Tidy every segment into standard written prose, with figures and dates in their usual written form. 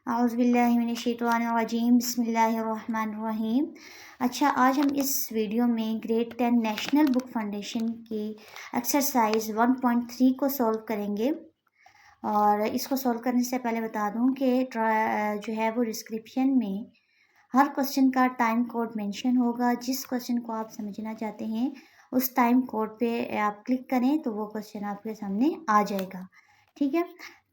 औज़ुबिल्लाहिमिनश्शैतानिर्रजीम बिस्मिल्लाहिर्रहमानिर्रहीम। अच्छा, आज हम इस वीडियो में ग्रेड 10 नेशनल बुक फाउंडेशन की एक्सरसाइज 1.3 को सॉल्व करेंगे। और इसको सॉल्व करने से पहले बता दूं कि जो है वो डिस्क्रिप्शन में हर क्वेश्चन का टाइम कोड मेंशन होगा। जिस क्वेश्चन को आप समझना चाहते हैं उस टाइम कोड पे आप क्लिक करें तो वो क्वेश्चन आपके सामने आ जाएगा। ठीक है,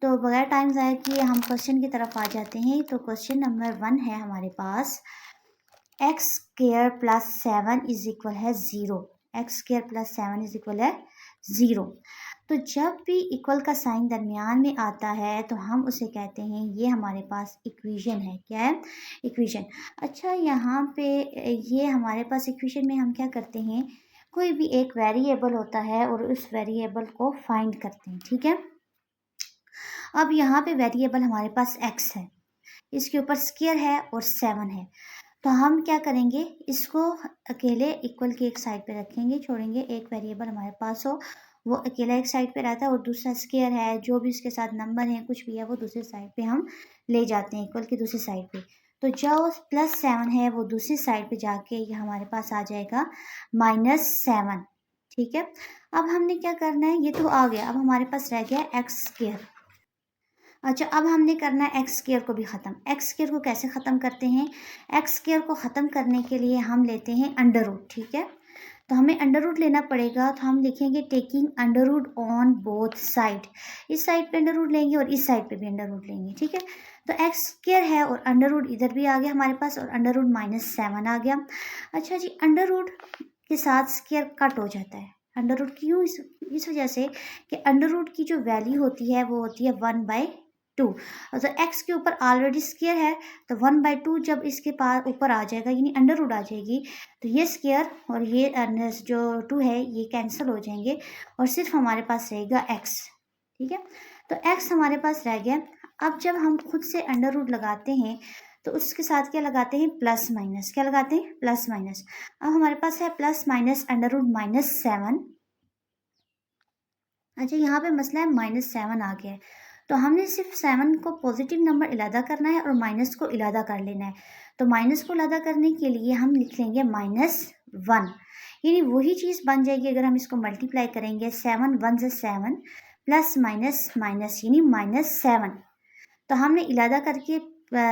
तो बगैर टाइम ज़ाया किए हम क्वेश्चन की तरफ आ जाते हैं। तो क्वेश्चन नंबर 1 है हमारे पास, x square plus 7 is equal है 0। X square plus 7 is equal है 0। तो जब भी इक्वल का साइन दरमियान में आता है तो हम उसे कहते हैं ये हमारे पास इक्वेशन है। क्या है? इक्वेशन। अच्छा, यहाँ पे ये हमारे पास इक्वेशन में हम क्या करते हैं, कोई भी एक वेरिएबल होता है और उस वेरिएबल को फाइंड करते हैं। ठीक है, अब यहाँ पे वेरिएबल हमारे पास x है, इसके ऊपर स्क्वायर है और 7 है। तो हम क्या करेंगे, इसको अकेले इक्वल की एक साइड पे रखेंगे, छोड़ेंगे। एक वेरिएबल हमारे पास हो वो अकेला एक साइड पे रहता है और दूसरा स्क्वायर है, जो भी उसके साथ नंबर है कुछ भी है वो दूसरी साइड पे हम ले जाते हैं, इक्वल की दूसरी साइड पे। तो जो +7 है वो दूसरी साइड पे जाके ये हमारे पास आ जाएगा -7। ठीक है, अब हमने क्या करना है, ये तो आ गया, अब हमारे पास रह गया एक्स स्क्वायर। अच्छा, अब हमने करना है एक्स स्क्वायर को भी ख़त्म। एक्स स्क्वायर को कैसे ख़त्म करते हैं? एक्स स्क्वायर को ख़त्म करने के लिए हम लेते हैं अंडर रूट। ठीक है, तो हमें अंडर रूट लेना पड़ेगा। तो हम लिखेंगे taking under root on both side. इस साइड पे अंडर रूट लेंगे और इस साइड पे भी अंडर रूट लेंगे। ठीक है, तो एक्स स्क्वायर है और अंडर रूट इधर भी आ गया हमारे पास और अंडर रूट -7 आ गया। अच्छा जी, अंडर रूट के साथ स्क्वायर कट हो जाता है। अंडर रूट क्यों? इस वजह से कि अंडर रूट की जो वैल्यू होती है वो होती है 1/2। तो एक्स के ऊपर ऑलरेडी स्क्वायर है तो 1/2 जब इसके पास ऊपर आ जाएगा यानी अंडर रूट आ जाएगी तो ये स्क्वायर और ये जो 2 है ये कैंसिल हो जाएंगे और सिर्फ हमारे पास रहेगा एक्स। ठीक है, तो एक्स हमारे पास रह गया। अब जब हम खुद से अंडर रूट लगाते हैं तो उसके साथ क्या लगाते हैं, प्लस माइनस। क्या लगाते हैं? Plus minus. अब हमारे पास है प्लस माइनस अंडर रूट -7। अच्छा, यहाँ पे मसला है -7 आ गया है तो हमने सिर्फ 7 को पॉजिटिव नंबर इलादा करना है और माइनस को इलादा कर लेना है। तो माइनस को इलादा करने के लिए हम लिख लेंगे -1, यानी वही चीज़ बन जाएगी अगर हम इसको मल्टीप्लाई करेंगे। 7 1 से 7 प्लस माइनस माइनस यानी -7। तो हमने इलादा करके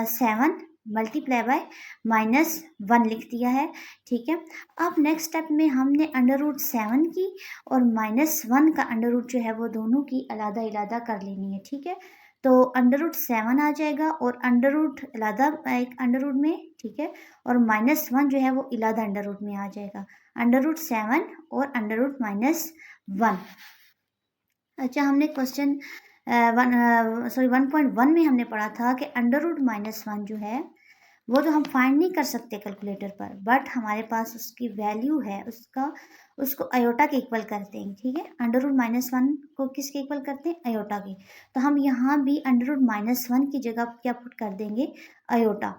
7 मल्टीप्लाई बाय -1 लिख दिया है। ठीक है, अब नेक्स्ट स्टेप में हमने अंडर रूट 7 की और -1 का अंडर रूट जो है वो दोनों की इलादा इलादा कर लेनी है। ठीक है, तो अंडर रूट 7 आ जाएगा और अंडर रूट इलादा एक अंडर रूट में। ठीक है, और -1 जो है वो इलादा अंडर रूट में आ जाएगा। अंडर रूट 7 और अंडर रूट -1। अच्छा, हमने क्वेश्चन 1.1 में हमने पढ़ा था कि अंडर रूट -1 जो है वो तो हम फाइंड नहीं कर सकते कैलकुलेटर पर, बट हमारे पास उसकी वैल्यू है, उसको अयोटा के इक्वल करते हैं। ठीक है, अंडर रूट -1 को किसके इक्वल करते हैं? अयोटा के। तो हम यहाँ भी अंडर रूट -1 की जगह क्या पुट कर देंगे? अयोटा।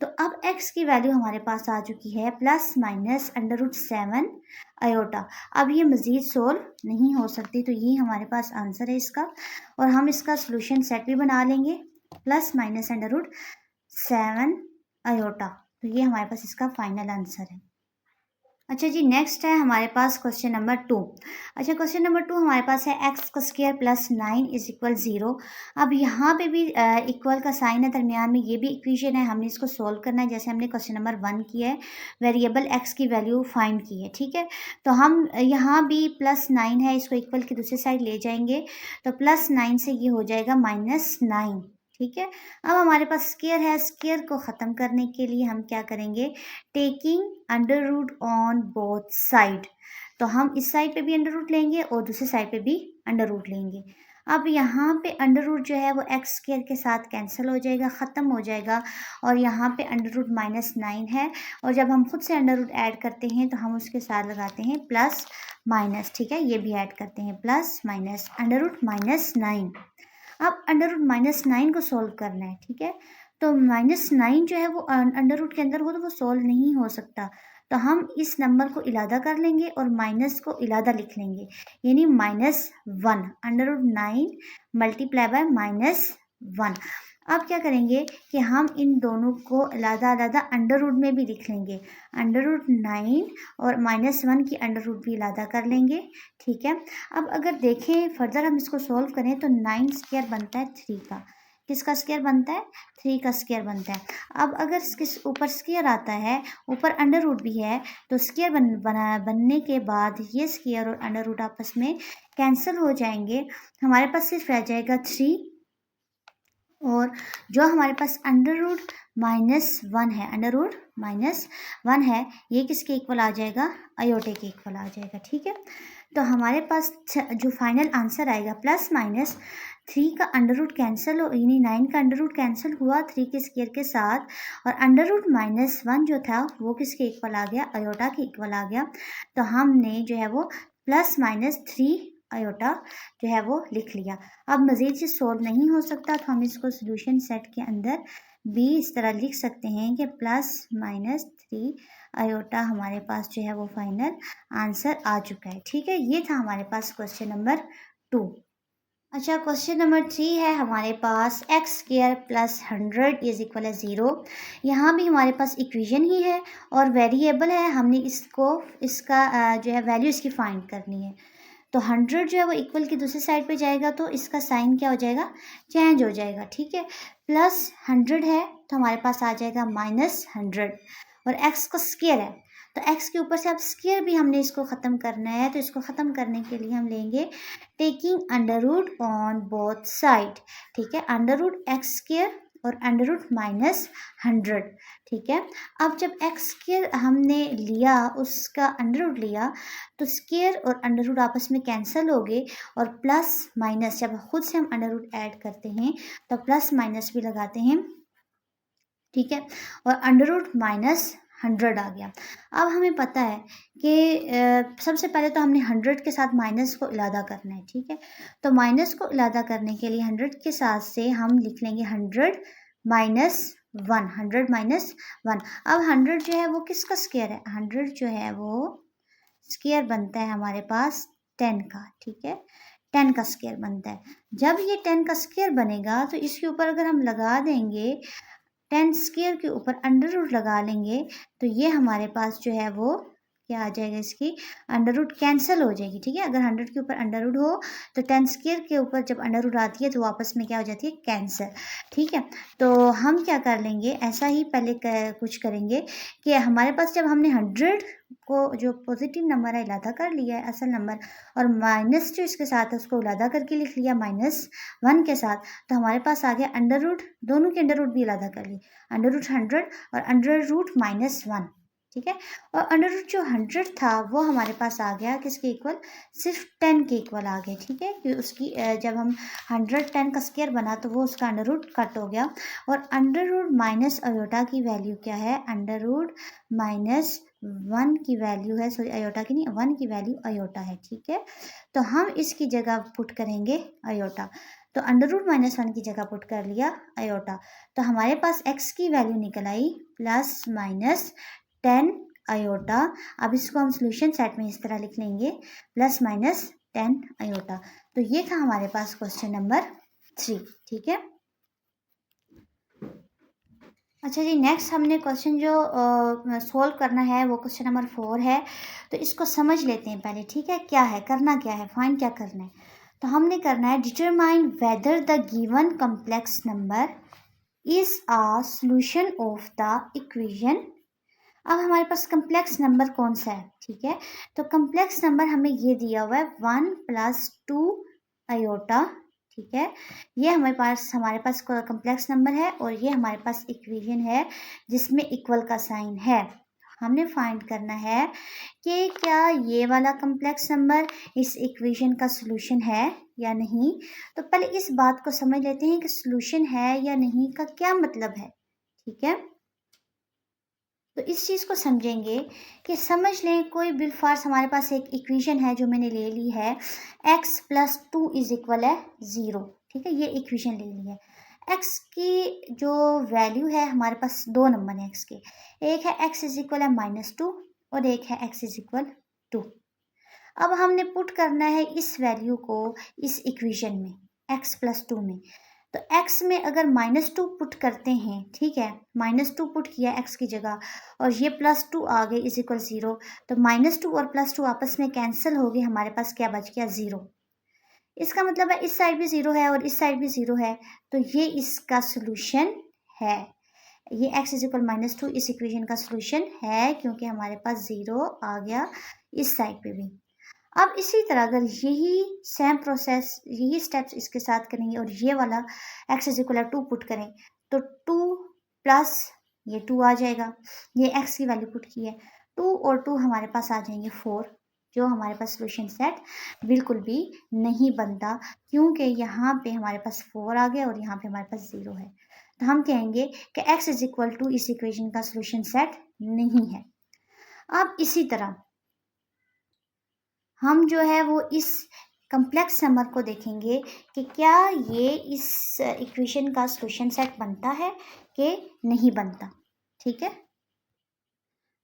तो अब x की वैल्यू हमारे पास आ चुकी है plus minus under root 7 iota. अब ये मज़ीद सोल्व नहीं हो सकती, तो ये हमारे पास आंसर है इसका। और हम इसका सोल्यूशन सेट भी बना लेंगे, plus minus under root 7 iota. तो ये हमारे पास इसका फाइनल आंसर है। अच्छा जी, नेक्स्ट है हमारे पास क्वेश्चन नंबर 2। अच्छा, क्वेश्चन नंबर 2 हमारे पास है एक्स का स्क्वायर प्लस 9 इज इक्वल 0। अब यहाँ पे भी इक्वल का साइन है दरमियान में, ये भी इक्वेशन है, हमने इसको सोल्व करना है जैसे हमने क्वेश्चन नंबर 1 किया है, वेरिएबल एक्स की वैल्यू फाइंड की है। ठीक है, तो हम यहाँ भी +9 है, इसको इक्वल की दूसरी साइड ले जाएंगे तो +9 से ये हो जाएगा -9। ठीक है, अब हमारे पास स्क्वायर है, स्क्वायर को ख़त्म करने के लिए हम क्या करेंगे, taking under root on both side. तो हम इस साइड पे भी अंडर रूट लेंगे और दूसरी साइड पे भी अंडर रूट लेंगे। अब यहाँ पे अंडर रूट जो है वो एक्स स्क्वायर के साथ कैंसिल हो जाएगा, ख़त्म हो जाएगा और यहाँ पे अंडर रूट -9 है और जब हम खुद से अंडर रूट ऐड करते हैं तो हम उसके साथ लगाते हैं प्लस माइनस। ठीक है, ये भी ऐड करते हैं प्लस माइनस अंडर रूट -9। अब अंडर रूट -9 को सॉल्व करना है। ठीक है, तो -9 जो है वो अंडर रूट के अंदर हो तो वो सॉल्व नहीं हो सकता, तो हम इस नंबर को इलादा कर लेंगे और माइनस को इलादा लिख लेंगे, यानी -1 अंडर रूट 9 मल्टीप्लाई बाय -1। अब क्या करेंगे कि हम इन दोनों को अलग अलग अंडर रूट में भी लिख लेंगे। अंडर रूट 9 और -1 की अंडर रूट भी अलग कर लेंगे। ठीक है, अब अगर देखें फर्दर हम इसको सॉल्व करें तो 9 स्क्वायर बनता है 3 का। किसका स्क्वायर बनता है? 3 का स्क्वायर बनता है। अब अगर किस ऊपर स्क्वायर आता है, ऊपर अंडर रूट भी है, तो स्क्वायर बनने के बाद ये स्क्वायर और अंडर रूट आपस में कैंसिल हो जाएंगे। हमारे पास सिर्फ रह जाएगा 3 और जो हमारे पास अंडर रूट -1 है, अंडर रूट -1 है, ये किसके इक्वल आ जाएगा? अयोटे के इक्वल आ जाएगा। ठीक है, तो हमारे पास जो फाइनल आंसर आएगा +-3 का अंडर रूट कैंसिल हो, यानी 9 का अंडर रूट कैंसिल हुआ 3 के स्क्वायर के साथ, और अंडर रूट -1 जो था वो किसके इक्वल आ गया? अयोटा के इक्वल आ गया। तो हमने जो है वो +-3 अयोटा जो है वो लिख लिया। अब मज़ीद से सोल्व नहीं हो सकता तो हम इसको सोल्यूशन सेट के अंदर भी इस तरह लिख सकते हैं कि +-3 अयोटा हमारे पास जो है वो फाइनल आंसर आ चुका है। ठीक है, ये था हमारे पास क्वेश्चन नंबर 2। अच्छा, क्वेश्चन नंबर 3 है हमारे पास x² + 100 = 0। यहाँ भी हमारे पास इक्वेशन ही है और वेरिएबल है, हमने इसका जो है वैल्यू इसकी फाइंड करनी है। तो 100 जो है वो इक्वल की दूसरी साइड पे जाएगा तो इसका साइन क्या हो जाएगा? चेंज हो जाएगा। ठीक है, +100 है तो हमारे पास आ जाएगा -100, और x का स्क्वायर है तो x के ऊपर से अब स्क्वायर भी हमने इसको ख़त्म करना है। तो इसको ख़त्म करने के लिए हम लेंगे taking under root on both side. ठीक है, अंडर रूट x² और अंडर रूट -100। ठीक है, अब जब x² हमने लिया, उसका अंडर रूट लिया, तो स्क्वायर और अंडर रूट आपस में कैंसिल हो गए, और प्लस माइनस जब खुद से हम अंडर रूट ऐड करते हैं तो प्लस माइनस भी लगाते हैं। ठीक है, और अंडर रूट -100 आ गया। अब हमें पता है कि सबसे पहले तो हमने 100 के साथ माइनस को इलादा करना है। ठीक है, तो माइनस को इलादा करने के लिए 100 के साथ से हम लिख लेंगे 100 -1, 100 -1। अब 100 जो है वो किसका स्क्वायर है? 100 जो है वो स्क्वायर बनता है हमारे पास 10 का। ठीक है, 10 का स्क्वायर बनता है। जब ये 10 का स्क्वायर बनेगा तो इसके ऊपर अगर हम लगा देंगे 10 स्क्वायर के ऊपर अंडर रूट लगा लेंगे तो ये हमारे पास जो है वो क्या आ जाएगा? इसकी अंडर रूट कैंसिल हो जाएगी। ठीक है, अगर 100 के ऊपर अंडर रूट हो तो 10 स्क्वायर के ऊपर जब अंडर रूट आती है तो वापस में क्या हो जाती है? कैंसिल। ठीक है, तो हम क्या कर लेंगे, ऐसा ही पहले कुछ करेंगे कि हमारे पास जब हमने 100 को जो पॉजिटिव नंबर है इलादा कर लिया है असल नंबर, और माइनस जो इसके साथ है उसको इलादा करके लिख लिया -1 के साथ, तो हमारे पास आ गया अंडर रूट, दोनों के अंडर रूट भी इलादा कर लिए, अंडर रूट 100 और अंडर रूट -1। ठीक है, और अंडर रूट जो 100 था वो हमारे पास आ गया किसके इक्वल? सिर्फ 10 के इक्वल आ गया। ठीक है, कि उसकी जब हम 100 10 का स्क्वायर बना तो वो उसका अंडर रूट कट हो गया, और अंडर रूट माइनस अयोटा की वैल्यू क्या है? अंडर रूट -1 की वैल्यू है, सॉरी अयोटा की नहीं, 1 की वैल्यू अयोटा है। ठीक है, तो हम इसकी जगह पुट करेंगे अयोटा, तो अंडर रूट -1 की जगह पुट कर लिया अयोटा, तो हमारे पास x की वैल्यू निकल आई +-10 अयोटा। अब इसको हम सोल्यूशन सेट में इस तरह लिख लेंगे +-10 अयोटा। तो ये था हमारे पास क्वेश्चन नंबर 3। ठीक है, अच्छा जी, नेक्स्ट हमने क्वेश्चन जो सोल्व करना है वो क्वेश्चन नंबर 4 है। तो इसको समझ लेते हैं पहले। ठीक है, क्या है, करना क्या है, फाइंड क्या करना है। तो हमने करना है determine whether the given complex number is a solution of the equation. अब हमारे पास कम्प्लेक्स नंबर कौन सा है? ठीक है, तो कम्प्लेक्स नंबर हमें ये दिया हुआ है 1 + 2 अयोटा। ठीक है, ये हमारे पास कम्प्लेक्स नंबर है और ये हमारे पास इक्वेशन है जिसमें इक्वल का साइन है। हमने फाइंड करना है कि क्या ये वाला कम्प्लेक्स नंबर इस इक्वेशन का सॉल्यूशन है या नहीं। तो पहले इस बात को समझ लेते हैं कि सॉल्यूशन है या नहीं का क्या मतलब है। ठीक है, तो इस चीज़ को समझेंगे कि समझ लें कोई बिलफार्स हमारे पास एक इक्वेशन है जो मैंने ले ली है, x + 2 = 0। ठीक है, ये इक्वेशन ले ली है। x की जो वैल्यू है, हमारे पास दो नंबर हैं x के, एक है x = -2 और एक है x = 2। अब हमने पुट करना है इस वैल्यू को इस इक्वेशन में x + 2 में। तो x में अगर -2 पुट करते हैं, ठीक है, -2 पुट किया x की जगह और ये +2 आ गए इज इक्वल 0, तो -2 और +2 आपस में कैंसिल हो गए, हमारे पास क्या बच गया 0। इसका मतलब है इस साइड भी 0 है और इस साइड भी 0 है, तो ये इसका सोल्यूशन है। ये x इज इक्वल -2 इस इक्वेशन का सोल्यूशन है, क्योंकि हमारे पास 0 आ गया इस साइड पे भी। अब इसी तरह अगर यही सेम प्रोसेस, यही स्टेप्स इसके साथ करेंगे और ये वाला x इज इक्वल 2 पुट करें, तो 2 प्लस ये 2 आ जाएगा, ये x की वैल्यू पुट की है, 2 और 2 हमारे पास आ जाएंगे 4, जो हमारे पास सोल्यूशन सेट बिल्कुल भी नहीं बनता, क्योंकि यहाँ पे हमारे पास 4 आ गया और यहाँ पे हमारे पास 0 है। तो हम कहेंगे कि x इज इक्वल टू इस इक्वेशन का सोल्यूशन सेट नहीं है। अब इसी तरह हम जो है वो इस कम्प्लेक्स नंबर को देखेंगे कि क्या ये इस इक्वेशन का सोल्यूशन सेट बनता है कि नहीं बनता, ठीक है।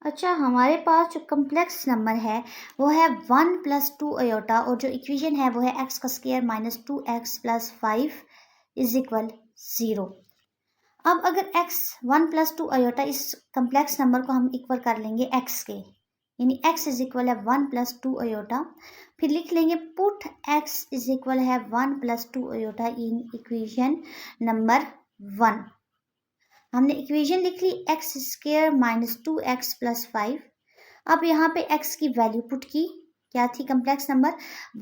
अच्छा, हमारे पास जो कम्प्लेक्स नंबर है वो है 1 + 2 आयोटा, और जो इक्वेशन है वो है x का स्क्वायर -2x + 5 इज इक्वल 0। अब अगर x 1 + 2 आयोटा, इस कम्प्लेक्स नंबर को हम इक्वल कर लेंगे x के, यानी x इज इक्वल है 1 + 2 आयोटा, फिर लिख लेंगे पुट x इज इक्वल है 1 + 2 आयोटा इन इक्वेशन नंबर 1। हमने इक्वेशन लिख ली x स्क्वायर -2x + 5। अब यहाँ पे x की वैल्यू पुट की, क्या थी कम्प्लेक्स नंबर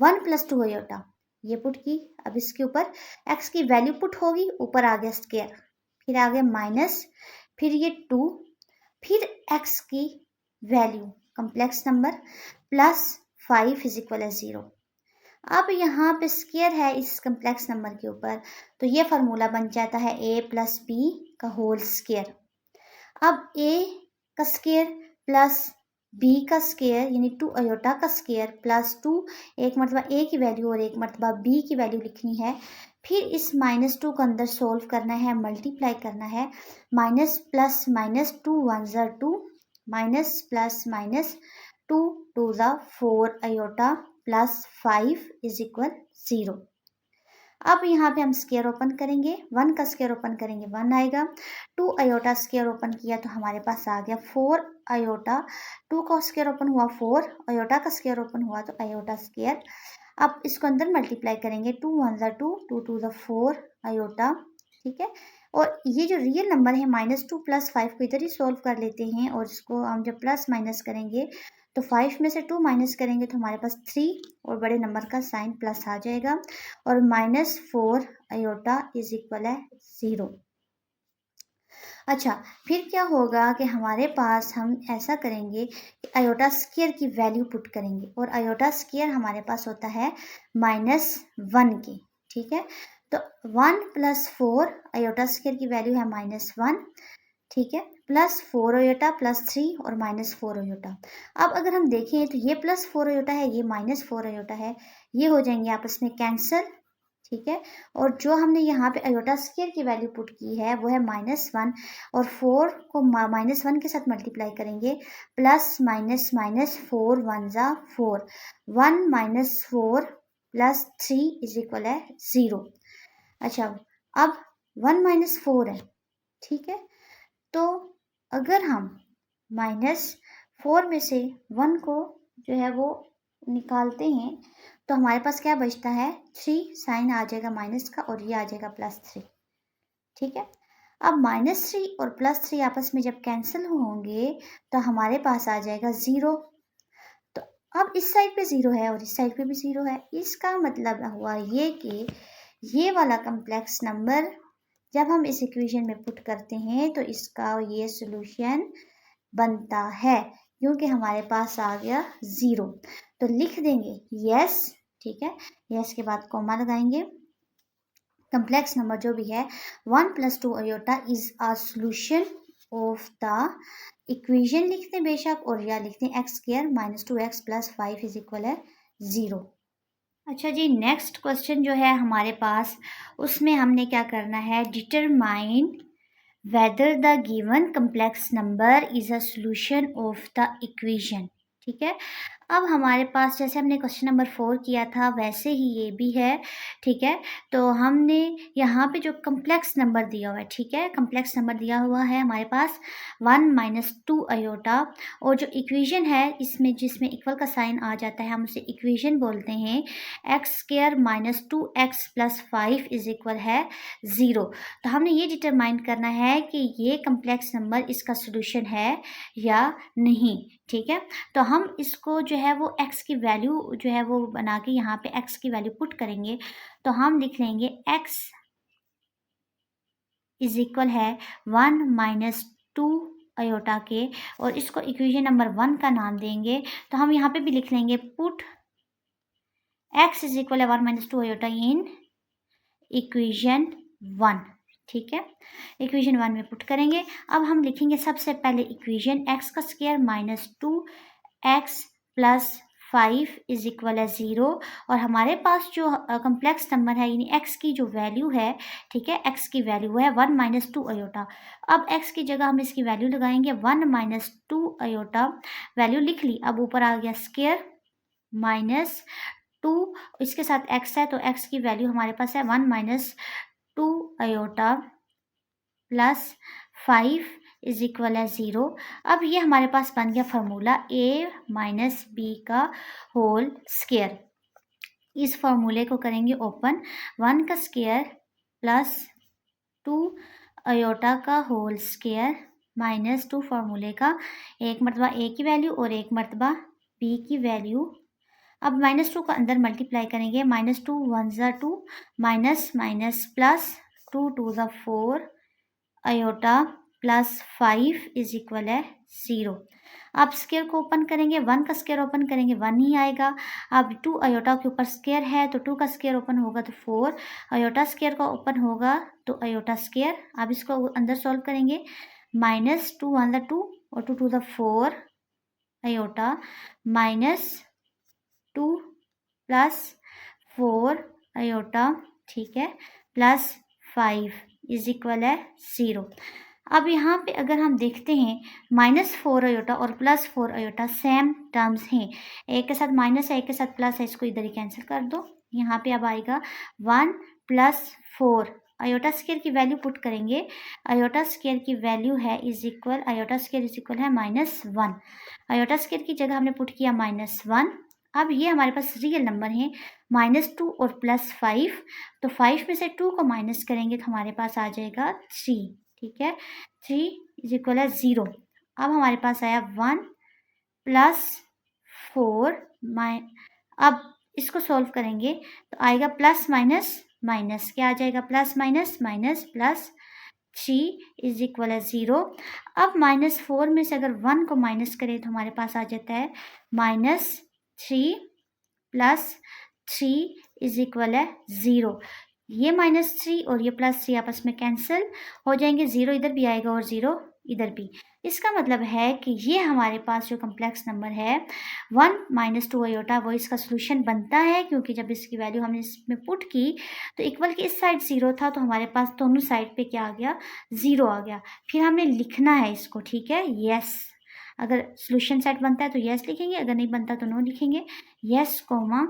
1 + 2 आयोटा, ये पुट की। अब इसके ऊपर x की वैल्यू पुट होगी, ऊपर आ गया स्क्वायर, फिर आ गया माइनस, फिर ये 2, फिर x की value complex number +5 is equal है 0। अब यहाँ पे स्क्वायर है इस कम्प्लेक्स नंबर के ऊपर, तो ये फार्मूला बन जाता है a + b का होल स्क्वायर। अब a का स्क्वायर प्लस b का स्क्वायर यानी 2 आयोटा का स्क्वायर +2, एक मरतबा a की वैल्यू और एक मरतबा b की वैल्यू लिखनी है, फिर इस -2 को अंदर सोल्व करना है, मल्टीप्लाई करना है, माइनस प्लस माइनस 2 1 ज़ा 2, माइनस प्लस माइनस 2 2 ज़ा 4 आयोटा +5 इज इक्वल 0। अब यहाँ पे हम स्क्वायर ओपन करेंगे, 1 का स्क्वायर ओपन करेंगे 1 आएगा, 2 आयोटा स्क्वायर ओपन किया तो हमारे पास आ गया 4 आयोटा, 2 का स्क्वायर ओपन हुआ 4, आयोटा का स्क्वायर ओपन हुआ तो आयोटा स्क्वायर। अब इसको अंदर मल्टीप्लाई करेंगे, 2 1 ज़ा 2, 2 2 ज़ा 4 आयोटा, ठीक है। और ये जो रियल नंबर है -2 + 5 को इधर ही सोल्व कर लेते हैं, और इसको हम जब प्लस माइनस करेंगे तो 5 में से 2 माइनस करेंगे तो हमारे पास 3 और बड़े नंबर का साइन प्लस आ जाएगा, और -4 आयोटा इज इक्वल है 0। अच्छा, फिर क्या होगा कि हमारे पास हम ऐसा करेंगे कि आयोटा स्क्वायर की वैल्यू पुट करेंगे, और आयोटा स्क्वायर हमारे पास होता है -1 के, ठीक है। तो 1 + 4 आयोटा स्क्वायर की वैल्यू है -1, ठीक है, +4 आयोटा +3 और -4 आयोटा। अब अगर हम देखें तो ये +4 आयोटा है, ये -4 आयोटा है, ये हो जाएंगे आपस में कैंसिल, ठीक है। और जो हमने यहाँ पे आयोटा स्क्वायर की वैल्यू पुट की है वो है -1, और 4 को -1 के साथ मल्टीप्लाई करेंगे, प्लस माइनस माइनस 4 1 ज़ा 4, 1 - 4 + 3 इज इक्वल है 0। अच्छा, अब 1 - 4 है, ठीक है, तो अगर हम -4 में से 1 को जो है वो निकालते हैं तो हमारे पास क्या बचता है, 3 साइन आ जाएगा माइनस का, और ये आ जाएगा +3, ठीक है। अब -3 और +3 आपस में जब कैंसिल होंगे तो हमारे पास आ जाएगा 0। तो अब इस साइड पे 0 है और इस साइड पे भी 0 है, इसका मतलब हुआ ये कि ये वाला कम्प्लेक्स नंबर जब हम इस इक्वेशन में पुट करते हैं तो इसका ये सोल्यूशन बनता है, क्योंकि हमारे पास आ गया 0। तो लिख देंगे यस, ठीक है, यस के बाद कॉमा लगाएंगे, कम्प्लेक्स नंबर जो भी है 1 + 2 iota is a solution of the equation, लिखते हैं बेशक, और या लिखते हैं x² -2x + 5 इज इक्वल है 0। अच्छा जी, नेक्स्ट क्वेश्चन जो है हमारे पास, उसमें हमने क्या करना है, determine whether the given complex number is a solution of the equation, ठीक है। अब हमारे पास जैसे हमने क्वेश्चन नंबर 4 किया था वैसे ही ये भी है, ठीक है। तो हमने यहाँ पे जो कम्प्लेक्स नंबर दिया हुआ है, ठीक है, कम्प्लेक्स नंबर दिया हुआ है हमारे पास 1 - 2 अयोटा, और जो इक्वेशन है इसमें जिसमें इक्वल का साइन आ जाता है हम उसे इक्वेशन बोलते हैं। x² - 2x + 5 = 0। तो हमने ये डिटरमाइन करना है कि ये कम्प्लेक्स नंबर इसका सोल्यूशन है या नहीं, ठीक है। तो हम इसको जो है वो x की वैल्यू जो है वो बना के यहाँ पे x की वैल्यू पुट करेंगे। तो हम लिख लेंगे x = 1 - 2 अयोटा के, और इसको इक्वेशन नंबर 1 का नाम देंगे। तो हम यहाँ पे भी लिख लेंगे put x = 1 - 2 iota in equation 1, ठीक है। इक्वेशन 1 में पुट करेंगे। अब हम लिखेंगे सबसे पहले इक्वेशन x² - 2x + 5 = 0, और हमारे पास जो कम्प्लेक्स नंबर है यानी x की जो वैल्यू है, ठीक है, x की वैल्यू है 1 - 2 अयोटा। अब x की जगह हम इसकी वैल्यू लगाएंगे 1 - 2 अयोटा, वैल्यू लिख ली। अब ऊपर आ गया स्क्वायर -2, इसके साथ x है तो x की वैल्यू हमारे पास है 1 - 2 अयोटा + 5 = 0। अब ये हमारे पास बन गया फार्मूला a - b का होल स्क्वायर। इस फार्मूले को करेंगे ओपन, 1 का स्क्वायर + 2 अयोटा का होल स्क्वायर -2 फार्मूले का, एक मरतबा a की वैल्यू और एक मरतबा b की वैल्यू। अब -2 को अंदर मल्टीप्लाई करेंगे, -2 × 1 = 2, +2 × 2 = 4 अयोटा + 5 = 0। अब स्क्वायर को ओपन करेंगे, 1 का स्क्वायर ओपन करेंगे 1 ही आएगा। अब 2 अयोटा के ऊपर स्क्वायर है तो 2 का स्क्वायर ओपन होगा तो 4, अयोटा स्क्वायर का ओपन होगा तो अयोटा स्क्वायर। अब इसको अंदर सॉल्व करेंगे, -2 × 1 = 2 और 2 × 2 = 4 अयोटा -2 + 4 अयोटा, ठीक है, + 5 = 0। अब यहाँ पे अगर हम देखते हैं -4 अयोटा और +4 अयोटा सेम टर्म्स हैं, एक के साथ माइनस है एक के साथ प्लस है, इसको इधर ही कैंसिल कर दो। यहाँ पे अब आएगा 1 + 4 अयोटा स्क्वायर की वैल्यू पुट करेंगे, अयोटा स्क्वायर की वैल्यू है अयोटा स्क्वायर है -1, अयोटा स्क्वायर की जगह हमने पुट किया -1। अब ये हमारे पास रियल नंबर हैं -2 और +5, तो 5 में से 2 को माइनस करेंगे तो हमारे पास आ जाएगा 3, ठीक है, 3 = 0। अब हमारे पास आया 1 + 4 अब इसको सॉल्व करेंगे तो आएगा प्लस माइनस, क्या आ जाएगा, प्लस माइनस + 3 = 0। अब -4 में से अगर 1 को माइनस करें तो हमारे पास आ जाता है -3 + 3 = 0। ये -3 और ये +3 आपस में कैंसिल हो जाएंगे, 0 इधर भी आएगा और 0 इधर भी। इसका मतलब है कि ये हमारे पास जो कम्प्लेक्स नंबर है 1 - 2 अयोटा वो इसका सोल्यूशन बनता है, क्योंकि जब इसकी वैल्यू हमने इसमें पुट की तो इक्वल की इस साइड 0 था तो हमारे पास दोनों साइड पे क्या आ गया, 0 आ गया। फिर हमने लिखना है इसको, ठीक है, यस, अगर सोल्यूशन सेट बनता है तो यस लिखेंगे, अगर नहीं बनता तो नो लिखेंगे। Yes, 1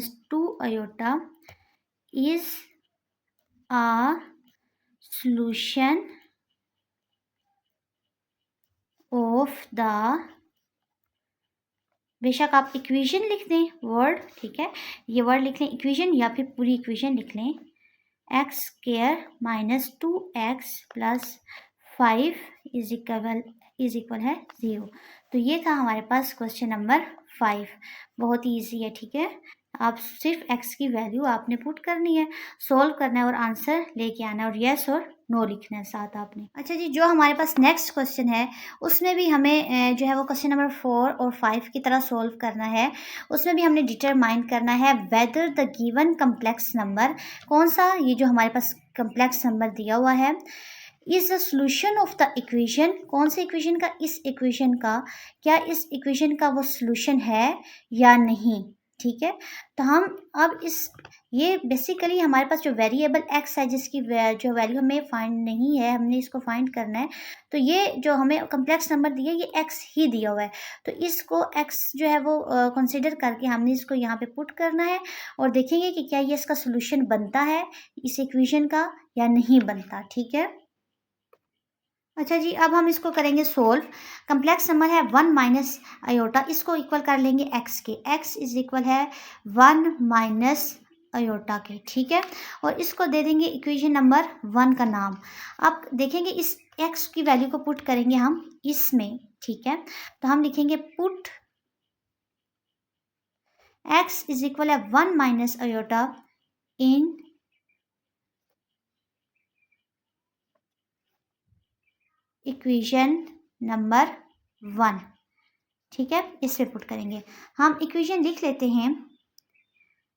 - 2 iota is a solution of the, बेशक आप इक्वेशन लिख दें वर्ड, ठीक है, ये वर्ड लिख लें इक्वेशन या फिर पूरी इक्वेशन लिख लें, x² - 2x + 5 = 0। तो ये था हमारे पास क्वेश्चन नंबर 5, बहुत ही ईजी है, ठीक है। आप सिर्फ x की वैल्यू आपने पुट करनी है, सोल्व करना है और आंसर लेके आना है, और यस और नो लिखना है साथ आपने। अच्छा जी, जो हमारे पास नेक्स्ट क्वेश्चन है उसमें भी हमें जो है वो क्वेश्चन नंबर 4 और 5 की तरह सोल्व करना है। उसमें भी हमने डिटरमाइन करना है whether the given complex number, कौन सा ये जो हमारे पास कम्प्लेक्स नंबर दिया हुआ है, is the solution of the equation, कौन से इक्वेशन का, इस इक्वेशन का, क्या इस इक्वेशन का वो सोल्यूशन है या नहीं, ठीक है। तो हम अब ये बेसिकली हमारे पास जो वेरिएबल x है जिसकी जो वैल्यू हमें फाइंड नहीं है, हमने इसको फाइंड करना है। तो ये जो हमें कम्प्लेक्स नंबर दिया ये x ही दिया हुआ है, तो इसको x जो है वो कंसिडर करके हमने इसको यहाँ पे पुट करना है और देखेंगे कि क्या ये इसका सोल्यूशन बनता है इस इक्वेशन का या नहीं बनता। ठीक है। अच्छा जी, अब हम इसको करेंगे सोल्व। कम्प्लेक्स नंबर है 1 माइनस आयोटा, इसको इक्वल कर लेंगे x के। x इज इक्वल है 1 माइनस आयोटा के। ठीक है। और इसको दे देंगे इक्वेशन नंबर 1 का नाम। अब देखेंगे इस x की वैल्यू को पुट करेंगे हम इसमें। ठीक है। तो हम लिखेंगे पुट x इज इक्वल है 1 minus iota in equation number 1। ठीक है, इस पे पुट करेंगे। हम इक्वेशन लिख लेते हैं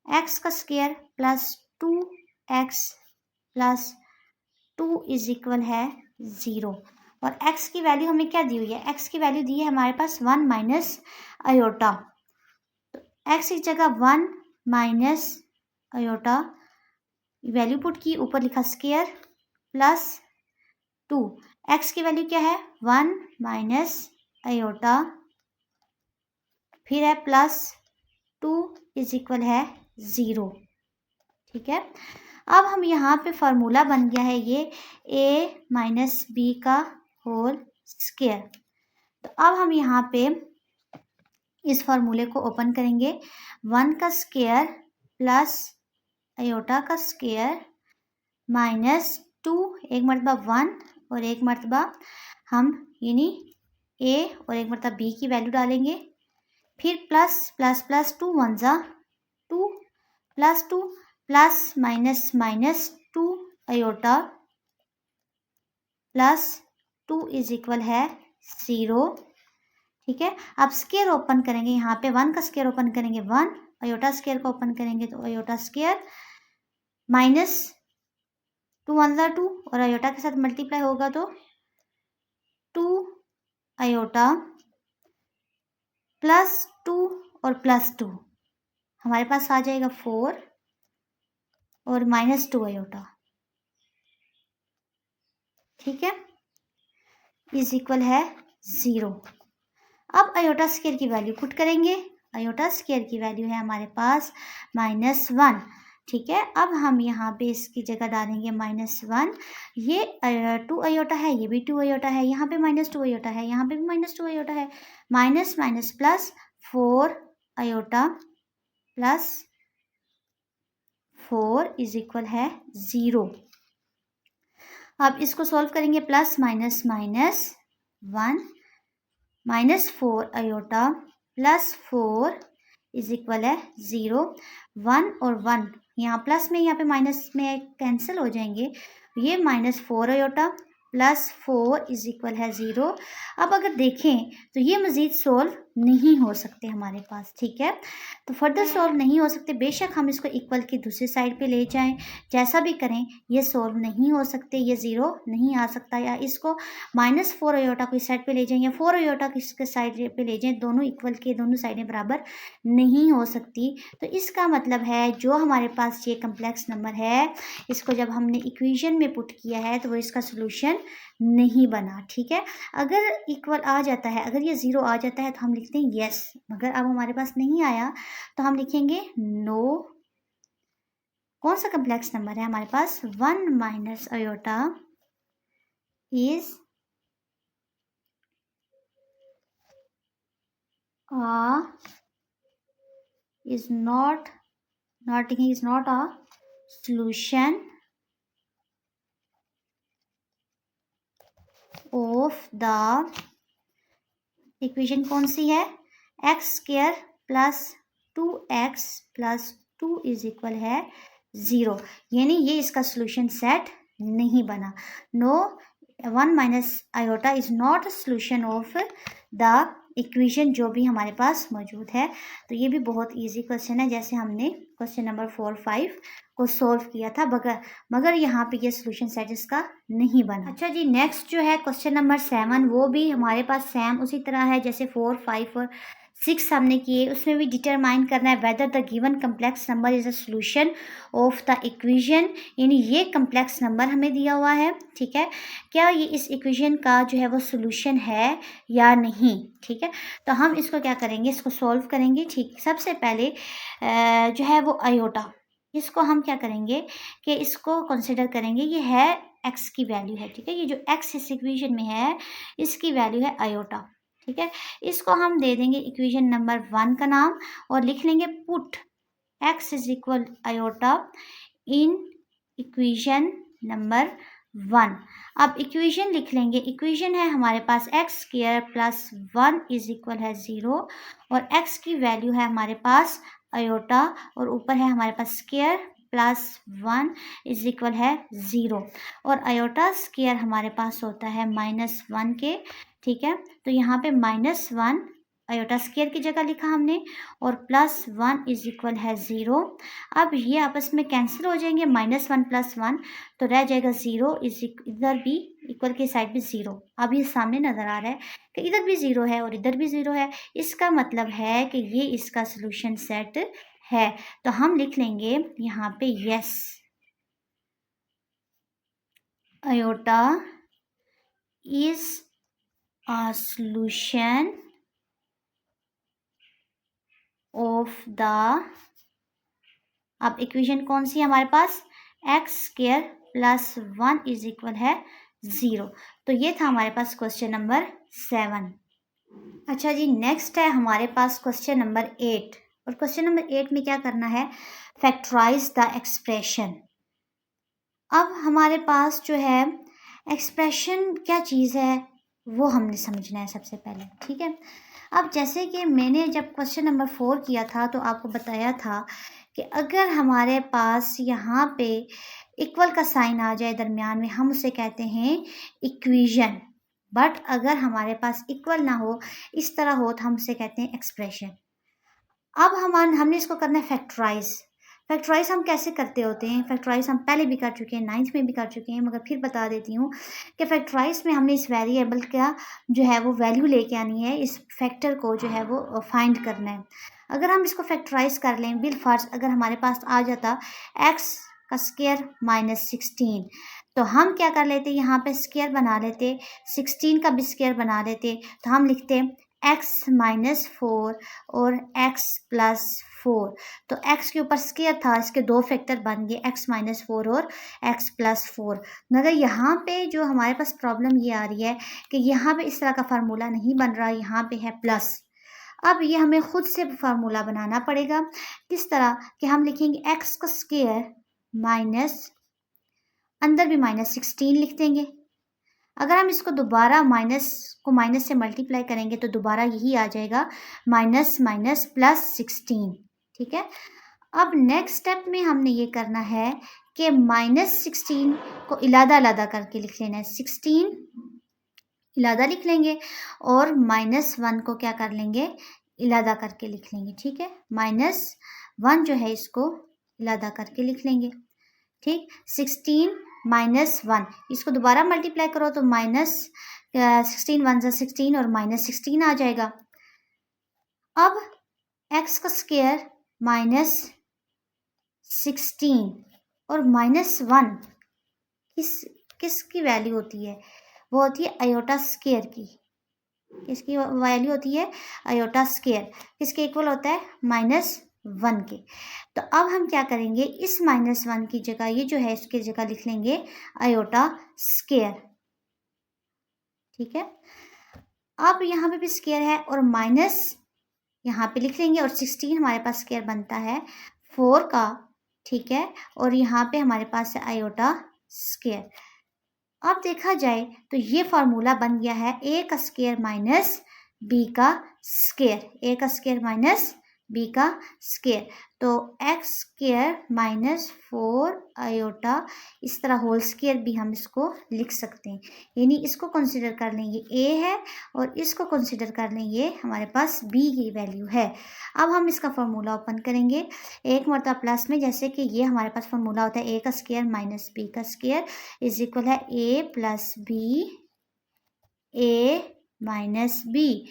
x का square plus 2x plus 2 is equal है 0। और x की वैल्यू हमें क्या दी हुई है? x की वैल्यू दी है हमारे पास 1 माइनस आयोटा। तो x की जगह 1 माइनस आयोटा वैल्यू पुट की, ऊपर लिखा स्क्वायर प्लस 2। x की वैल्यू क्या है? 1 माइनस आयोटा, फिर है प्लस 2 इज इक्वल है 0। ठीक है। अब हम यहाँ पे फार्मूला बन गया है ये a माइनस बी का होल स्क्वायर। तो अब हम यहाँ पे इस फार्मूले को ओपन करेंगे। 1 का स्क्वायर प्लस आयोटा का स्क्वायर माइनस 2, एक मरतबा 1 और एक मरतबा हम यानी a और एक मरतबा b की वैल्यू डालेंगे। फिर प्लस प्लस प्लस 2 1 जा 2 plus 2 plus minus minus 2 iota plus 2 is equal है 0। ठीक है। अब स्क्वायर ओपन करेंगे, यहाँ पे 1 का स्क्वायर ओपन करेंगे 1, आयोटा स्क्वायर को ओपन करेंगे तो आयोटा स्क्वायर माइनस 2 1 जा 2 और आयोटा के साथ मल्टीप्लाई होगा तो 2 आयोटा प्लस 2 और प्लस 2 हमारे पास आ जाएगा 4 और माइनस 2 आयोटा। ठीक है, इज इक्वल है 0। अब आयोटा स्क्वायर की वैल्यू पुट करेंगे। आयोटा स्क्वायर की वैल्यू है हमारे पास -1। ठीक है। अब हम यहाँ पे इसकी जगह डालेंगे -1। ये 2 आयोटा है, ये भी 2 आयोटा है, यहाँ पे -2 आयोटा है, यहाँ पे भी -2 आयोटा है। Minus minus plus 4 iota plus 4 is equal है 0। अब इसको सॉल्व करेंगे। Plus minus minus 1 -4 iota plus 4 is equal है 0। 1 और 1 यहाँ प्लस में यहाँ पे माइनस में कैंसिल हो जाएंगे। ये -4 आयोटा प्लस 4 इज इक्वल है 0। अब अगर देखें तो ये मज़ीद सॉल्व नहीं हो सकते हमारे पास। ठीक है। तो फर्दर सॉल्व नहीं हो सकते, बेशक हम इसको इक्वल की दूसरी साइड पे ले जाएं, जैसा भी करें ये सॉल्व नहीं हो सकते, ये 0 नहीं आ सकता। या इसको -4 आयोटा को इस साइड पे ले जाएं या 4 आयोटा को इसके साइड पे ले जाएं, दोनों इक्वल के, दोनों साइडें बराबर नहीं हो सकती। तो इसका मतलब है जो हमारे पास ये कम्प्लेक्स नंबर है, इसको जब हमने इक्वेशन में पुट किया है तो वो इसका सोल्यूशन नहीं बना। ठीक है। अगर इक्वल आ जाता है, अगर ये 0 आ जाता है तो हम लिखते हैं यस, मगर अब हमारे पास नहीं आया तो हम लिखेंगे नो। कौन सा कम्प्लेक्स नंबर है हमारे पास? 1 minus iota is not a solution of the equation. कौन सी है? X square plus 2x plus 2 is equal है 0। यानी ये इसका सोल्यूशन सेट नहीं बना। No, 1 minus iota is not a solution of the equation जो भी हमारे पास मौजूद है। तो ये भी बहुत इजी क्वेश्चन है, जैसे हमने क्वेश्चन नंबर 4 5 को सॉल्व किया था, मगर यहाँ पे ये सोल्यूशन सेट इसका नहीं बना। अच्छा जी, नेक्स्ट जो है क्वेश्चन नंबर 7, वो भी हमारे पास सेम उसी तरह है जैसे 4 5 और सिक्स हमने किए, उसमें भी डिटरमाइन करना है whether the given complex number is a solution of the equation, यानी ये कम्प्लेक्स नंबर हमें दिया हुआ है, ठीक है, क्या ये इस इक्वेशन का जो है वो सोल्यूशन है या नहीं, ठीक है। तो हम इसको क्या करेंगे, इसको सॉल्व करेंगे, ठीक। सबसे पहले जो है वो आयोटा, इसको हम क्या करेंगे कि इसको कंसिडर करेंगे, ये है एक्स की वैल्यू है, ठीक है, ये जो एक्स इस इक्वेशन में है इसकी वैल्यू है आयोटा, ठीक है। इसको हम दे देंगे इक्वेशन नंबर 1 का नाम और लिख लेंगे put x is equal iota in equation number 1। अब इक्वेशन लिख लेंगे, इक्वेशन है हमारे पास x square plus 1 is equal है 0 और x की वैल्यू है हमारे पास आयोटा और ऊपर है हमारे पास स्क्वायर प्लस 1 इज इक्वल है 0 और आयोटा स्क्वायर हमारे पास होता है -1 के, ठीक है। तो यहाँ पे -1 आयोटा स्क्वायर की जगह लिखा हमने और +1 इज इक्वल है 0। अब ये आपस में कैंसिल हो जाएंगे, -1 + 1 तो रह जाएगा 0 इज इधर भी इक्वल के साइड भी 0। अब ये सामने नज़र आ रहा है कि इधर भी 0 है और इधर भी 0 है, इसका मतलब है कि ये इसका सोल्यूशन सेट है। तो हम लिख लेंगे यहाँ पे yes iota is a solution of the, अब इक्वेशन कौन सी है हमारे पास, x square plus 1 is equal है 0। तो ये था हमारे पास क्वेश्चन नंबर 7। अच्छा जी, नेक्स्ट है हमारे पास क्वेश्चन नंबर 8 और क्वेश्चन नंबर 8 में क्या करना है, फैक्टराइज द एक्सप्रेशन। अब हमारे पास जो है एक्सप्रेशन क्या चीज़ है वो हमने समझना है सबसे पहले, ठीक है। अब जैसे कि मैंने जब क्वेश्चन नंबर 4 किया था तो आपको बताया था कि अगर हमारे पास यहाँ पे इक्वल का साइन आ जाए दरमियान में, हम उसे कहते हैं इक्वेशन, बट अगर हमारे पास इक्वल ना हो, इस तरह हो, तो हम उसे कहते हैं एक्सप्रेशन। अब हमने इसको करना है फैक्टराइज। फैक्टराइज हम कैसे करते होते हैं, फैक्टराइज हम पहले भी कर चुके हैं, 9th में भी कर चुके हैं, मगर फिर बता देती हूँ कि फैक्टराइज में हमने इस वेरिएबल का जो है वो वैल्यू लेके आनी है, इस फैक्टर को जो है वो फाइंड करना है। अगर हम इसको फैक्टराइज कर लें, बिल फर्ज अगर हमारे पास आ जाता x का स्क्वायर -16, तो हम क्या कर लेते, यहाँ पे स्क्वायर बना लेते, 16 का भी स्क्वायर बना लेते, तो हम लिखते x -4 और x +4। तो x के ऊपर स्क्वायर था, इसके दो फैक्टर बन गए, x -4 और x +4। मगर यहाँ पे जो हमारे पास प्रॉब्लम ये आ रही है कि यहाँ पे इस तरह का फार्मूला नहीं बन रहा, यहाँ पे है प्लस। अब ये हमें खुद से फार्मूला बनाना पड़ेगा। किस तरह कि हम लिखेंगे x का स्क्वायर माइनस, अंदर भी -16 लिख देंगे। अगर हम इसको दोबारा माइनस को माइनस से मल्टीप्लाई करेंगे तो दोबारा यही आ जाएगा, माइनस माइनस +16, ठीक है। अब नेक्स्ट स्टेप में हमने ये करना है कि -16 को इलादा करके लिख लेना है, 16 इलादा लिख लेंगे और -1 को क्या कर लेंगे, इलादा करके लिख लेंगे, ठीक है। -1 जो है इसको इलादा करके लिख लेंगे, ठीक। 16 -1 इसको दोबारा मल्टीप्लाई करो तो -16 1 16 और -16 आ जाएगा। अब x का स्क्वायर -16 और -1 किसकी वैल्यू होती है, वो होती है आयोटा स्क्वायर की। किसकी वैल्यू होती है, आयोटा स्क्वायर, किसके इक्वल होता है, -1 के। तो अब हम क्या करेंगे, इस -1 की जगह ये जो है इसकी जगह लिख लेंगे आयोटा स्क्वायर, ठीक है। अब यहाँ पे भी स्क्वायर है और माइनस यहाँ पे लिख लेंगे और 16 हमारे पास स्क्वायर बनता है 4 का, ठीक है। और यहाँ पे हमारे पास है आयोटा स्क्वायर। अब देखा जाए तो ये फार्मूला बन गया है a का स्क्वायर माइनस b का स्क्वायर, a का स्क्वायर माइनस b का स्क्वायर। तो x स्क्वायर -4 आयोटा, इस तरह होल स्क्वायर भी हम इसको लिख सकते हैं, यानी इसको कंसिडर कर लेंगे a है और इसको कंसिडर कर लेंगे हमारे पास b की वैल्यू है। अब हम इसका फार्मूला ओपन करेंगे एक मरतबा प्लस में, जैसे कि ये हमारे पास फार्मूला होता है a का स्क्वायर माइनस b का स्क्वायर इज इक्वल है a + b a - b,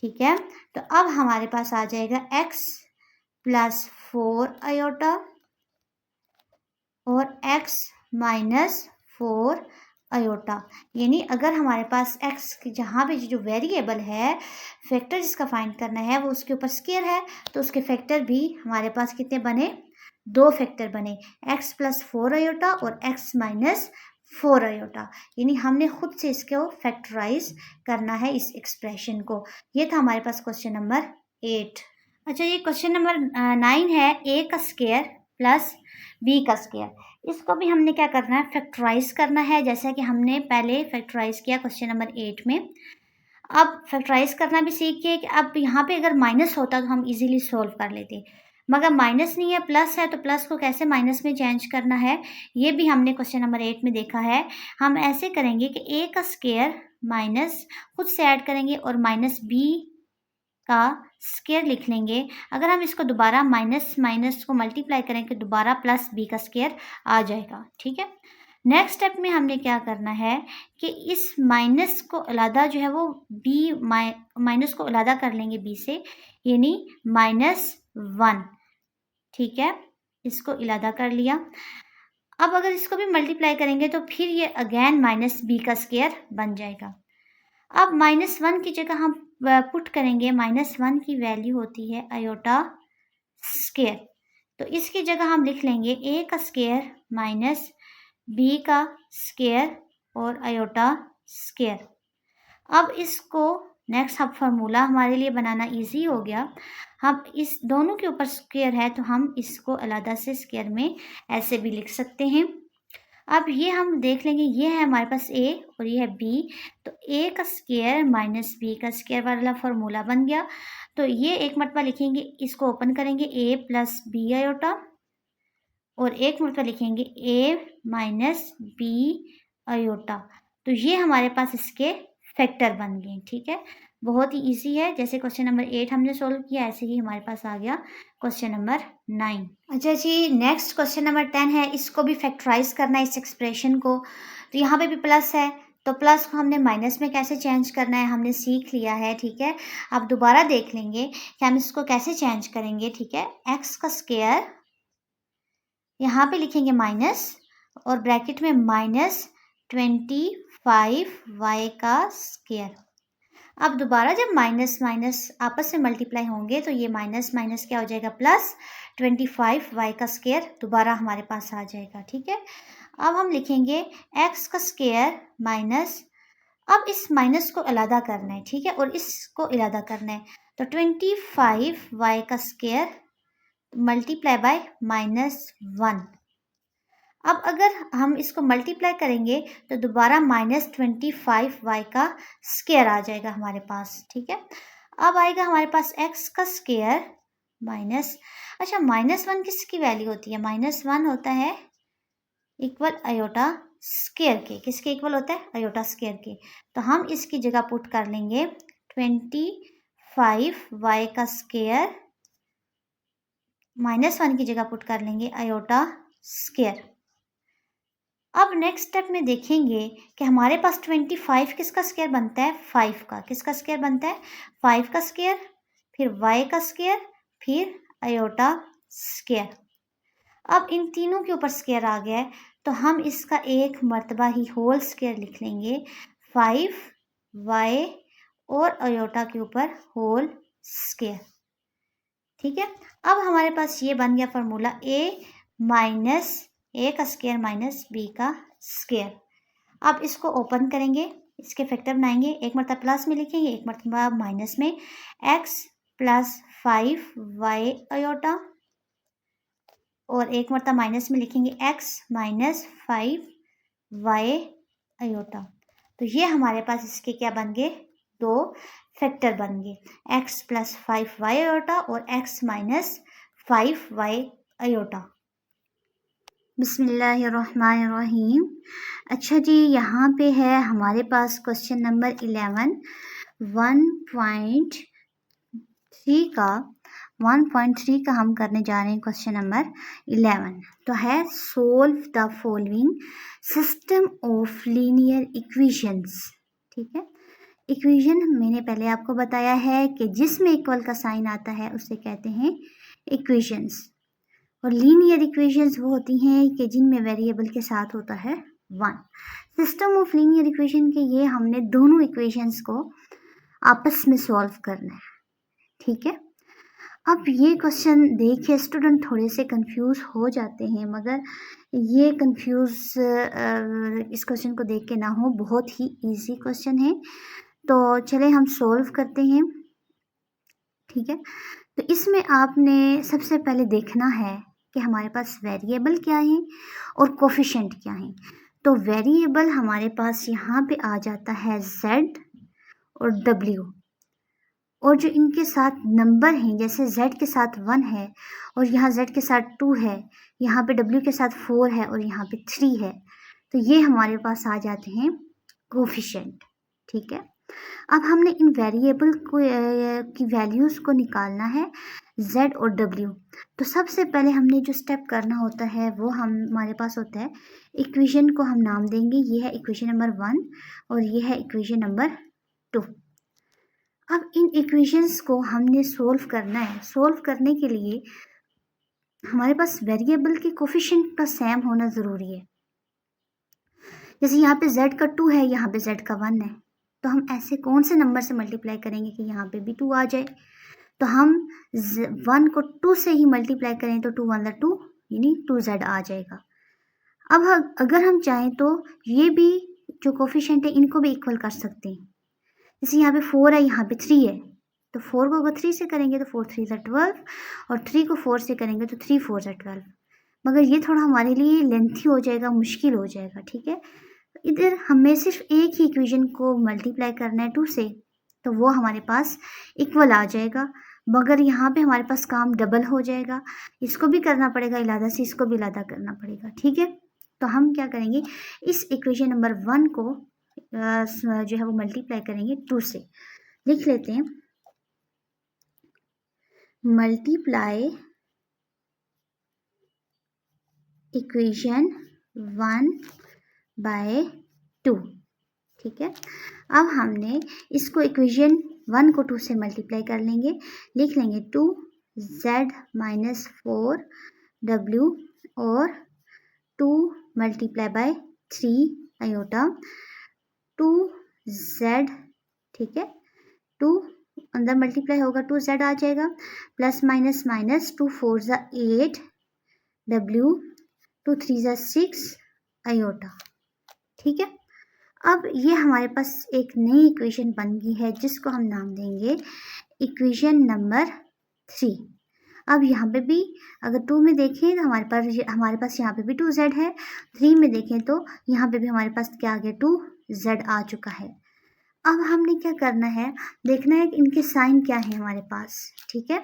ठीक है। तो अब हमारे पास आ जाएगा x प्लस 4 आयोटा और x माइनस 4 आयोटा। यानी अगर हमारे पास x की जहाँ पे जो वेरिएबल है, फैक्टर जिसका फाइंड करना है वो उसके ऊपर स्केयर है, तो उसके फैक्टर भी हमारे पास कितने बने, 2 फैक्टर बने, x प्लस 4 आयोटा और x माइनस 4 आयोटा। यानी हमने खुद से इसको फैक्टराइज करना है इस एक्सप्रेशन को। ये था हमारे पास क्वेश्चन नंबर 8। अच्छा, ये क्वेश्चन नंबर 9 है, a का स्केयर प्लस b का स्केयर। इसको भी हमने क्या करना है, फैक्टराइज करना है, जैसा कि हमने पहले फैक्टराइज किया क्वेश्चन नंबर 8 में। अब फैक्टराइज करना भी सीखिए कि अब यहाँ पे अगर माइनस होता तो हम इजीली सॉल्व कर लेते, मगर माइनस नहीं है, प्लस है, तो प्लस को कैसे माइनस में चेंज करना है ये भी हमने क्वेश्चन नंबर 8 में देखा है। हम ऐसे करेंगे कि a का स्केयर माइनस खुद से ऐड करेंगे और माइनस b का स्केयर लिख लेंगे। अगर हम इसको दोबारा माइनस माइनस को मल्टीप्लाई करें तो दोबारा प्लस b का स्केयर आ जाएगा। ठीक है। नेक्स्ट स्टेप में हमने क्या करना है कि इस माइनस को अलग जो है वो b माइनस को अलग कर लेंगे b से, यानी -1। ठीक है, इसको अलग कर लिया। अब अगर इसको भी मल्टीप्लाई करेंगे तो फिर ये अगेन -b का स्केयर बन जाएगा। अब -1 की जगह हम पुट करेंगे, -1 की वैल्यू होती है आयोटा स्केयर, तो इसकी जगह हम लिख लेंगे a का स्केयर माइनस b का स्केयर और आयोटा स्केयर। अब इसको नेक्स्ट अब फार्मूला हमारे लिए बनाना इजी हो गया। हम इस दोनों के ऊपर स्क्वायर है तो हम इसको अलग से स्क्वायर में ऐसे भी लिख सकते हैं। अब ये हम देख लेंगे, ये है हमारे पास a और ये है b, तो a का स्क्वायर माइनस b का स्क्वायर वाला फार्मूला बन गया। तो ये एक मरतबा लिखेंगे, इसको ओपन करेंगे a प्लस b आयोटा, और एक मरतबा लिखेंगे a माइनस b आयोटा। तो ये हमारे पास इसके फैक्टर बन गए। ठीक है, बहुत ही इजी है, जैसे क्वेश्चन नंबर 8 हमने सोल्व किया ऐसे ही हमारे पास आ गया क्वेश्चन नंबर 9। अच्छा जी, नेक्स्ट क्वेश्चन नंबर 10 है, इसको भी फैक्टराइज करना है इस एक्सप्रेशन को। तो यहाँ पे भी प्लस है, तो प्लस को हमने माइनस में कैसे चेंज करना है हमने सीख लिया है। ठीक है, अब दोबारा देख लेंगे कि हम इसको कैसे चेंज करेंगे। ठीक है, एक्स का स्क्वायर यहाँ पे लिखेंगे माइनस और ब्रैकेट में -25y का स्क्वायर। अब दोबारा जब माइनस माइनस आपस में मल्टीप्लाई होंगे तो ये माइनस माइनस क्या हो जाएगा, प्लस 25y का स्क्वायर दोबारा हमारे पास आ जाएगा। ठीक है, अब हम लिखेंगे x का स्क्वायर माइनस, अब इस माइनस को अलग करना है। ठीक है, और इसको अलग करना है, तो 25y का स्क्वायर मल्टीप्लाई बाय -1। अब अगर हम इसको मल्टीप्लाई करेंगे तो दोबारा -25y का स्क्वायर आ जाएगा हमारे पास। ठीक है, अब आएगा हमारे पास x का स्क्वायर माइनस, अच्छा -1 किसकी वैल्यू होती है, -1 होता है इक्वल आयोटा स्क्वायर के। किसके इक्वल होता है, आयोटा स्क्वायर के। तो हम इसकी जगह पुट कर लेंगे 25y का स्क्वायर, -1 की जगह पुट कर लेंगे आयोटा स्क्वायर। अब नेक्स्ट स्टेप में देखेंगे कि हमारे पास 25 किसका स्क्वायर बनता है, 5 का। किसका स्क्वायर बनता है, 5 का स्क्वायर, फिर y का स्क्वायर, फिर आयोटा स्क्वायर। अब इन तीनों के ऊपर स्क्वायर आ गया है तो हम इसका एक मर्तबा ही होल स्क्वायर लिख लेंगे, 5y और आयोटा के ऊपर होल स्क्वायर। ठीक है, अब हमारे पास ये बन गया फार्मूला a का स्क्वायर माइनस b का स्क्वायर। अब इसको ओपन करेंगे, इसके फैक्टर बनाएंगे, एक मरतबा प्लस में लिखेंगे, एक मरतबा माइनस में, x प्लस 5y आयोटा, और एक मरतबा माइनस में लिखेंगे x माइनस 5y आयोटा। तो ये हमारे पास इसके क्या बन गए, 2 फैक्टर बन गए, x प्लस 5y आयोटा और x माइनस 5y आयोटा। बिस्मिल्लाहिर्रहमानिर्रहीम। अच्छा जी, यहाँ पे है हमारे पास क्वेश्चन नंबर 11, 1.3 का हम करने जा रहे हैं क्वेश्चन नंबर 11। तो है solve the following system of linear equations. ठीक है, इक्वेशन मैंने पहले आपको बताया है कि जिसमें इक्वल का साइन आता है उसे कहते हैं इक्वेशंस, और लीनियर इक्वेशंस वो होती हैं कि जिनमें वेरिएबल के साथ होता है 1। सिस्टम ऑफ लीनियर इक्वेशन के ये हमने दोनों इक्वेशंस को आपस में सॉल्व करना है, ठीक है। अब ये क्वेश्चन देखिए स्टूडेंट थोड़े से कंफ्यूज हो जाते हैं, मगर ये कंफ्यूज इस क्वेश्चन को देख के ना हो, बहुत ही इजी क्वेश्चन है। तो चले हम सॉल्व करते हैं, ठीक है। तो इसमें आपने सबसे पहले देखना है कि हमारे पास वेरिएबल क्या है और कोफिशिएंट क्या है। तो वेरिएबल हमारे पास यहाँ पे आ जाता है z और w, और जो इनके साथ नंबर हैं जैसे z के साथ 1 है और यहाँ z के साथ 2 है, यहाँ पे w के साथ 4 है और यहाँ पे 3 है, तो ये हमारे पास आ जाते हैं कोफिशिएंट, ठीक है। अब हमने इन वेरिएबल को की वैल्यूज़ को निकालना है z और w। तो सबसे पहले हमने जो स्टेप करना होता है वो हमारे पास होता है, इक्वेशन को हम नाम देंगे, ये है इक्वेशन नंबर 1 और ये है इक्वेशन नंबर 2। अब इन इक्वेशंस को हमने सोल्व करना है। सोल्व करने के लिए हमारे पास वेरिएबल के कोफिशिएंट का सेम होना ज़रूरी है। जैसे यहाँ पे z का 2 है, यहाँ पे z का 1 है, तो हम ऐसे कौन से नंबर से मल्टीप्लाई करेंगे कि यहाँ पे भी 2 आ जाए। तो हम 1 को 2 से ही मल्टीप्लाई करें तो 2 1 2 यानी 2z आ जाएगा। अब अगर हम चाहें तो ये भी जो कोफिशिएंट है इनको भी इक्वल कर सकते हैं। जैसे यहाँ पे 4 है, यहाँ पे 3 है, तो 4 को अगर 3 से करेंगे तो 4 3 12 और 3 को 4 से करेंगे तो 3 4 12। मगर ये थोड़ा हमारे लिए लेंथी हो जाएगा, मुश्किल हो जाएगा, ठीक है। इधर हमें सिर्फ एक ही इक्वेशन को मल्टीप्लाई करना है 2 से, तो वो हमारे पास इक्वल आ जाएगा। मगर यहाँ पे हमारे पास काम डबल हो जाएगा, इसको भी करना पड़ेगा इलादा से, इसको भी इलादा करना पड़ेगा, ठीक है। तो हम क्या करेंगे, इस इक्वेशन नंबर 1 को जो है वो मल्टीप्लाई करेंगे 2 से। लिख लेते हैं, मल्टीप्लाई इक्वेशन 1 बाय 2, ठीक है। अब हमने इसको इक्वेशन 1 को 2 से मल्टीप्लाई कर लेंगे, लिख लेंगे 2z माइनस 4w और 2 मल्टीप्लाई बाय 3 आयोटा 2z, ठीक है। 2 अंदर मल्टीप्लाई होगा 2z आ जाएगा, प्लस माइनस माइनस 2 4 ज़ा 8 w 2 3 ज़ा 6 आयोटा, ठीक है। अब ये हमारे पास एक नई इक्वेशन बन गई है जिसको हम नाम देंगे इक्वेशन नंबर 3। अब यहाँ पे भी अगर 2 में देखें तो हमारे पास यहाँ पे भी 2z है, 3 में देखें तो यहाँ पे भी हमारे पास क्या आ गया, 2z आ चुका है। अब हमने क्या करना है, देखना है कि इनके साइन क्या है हमारे पास, ठीक है।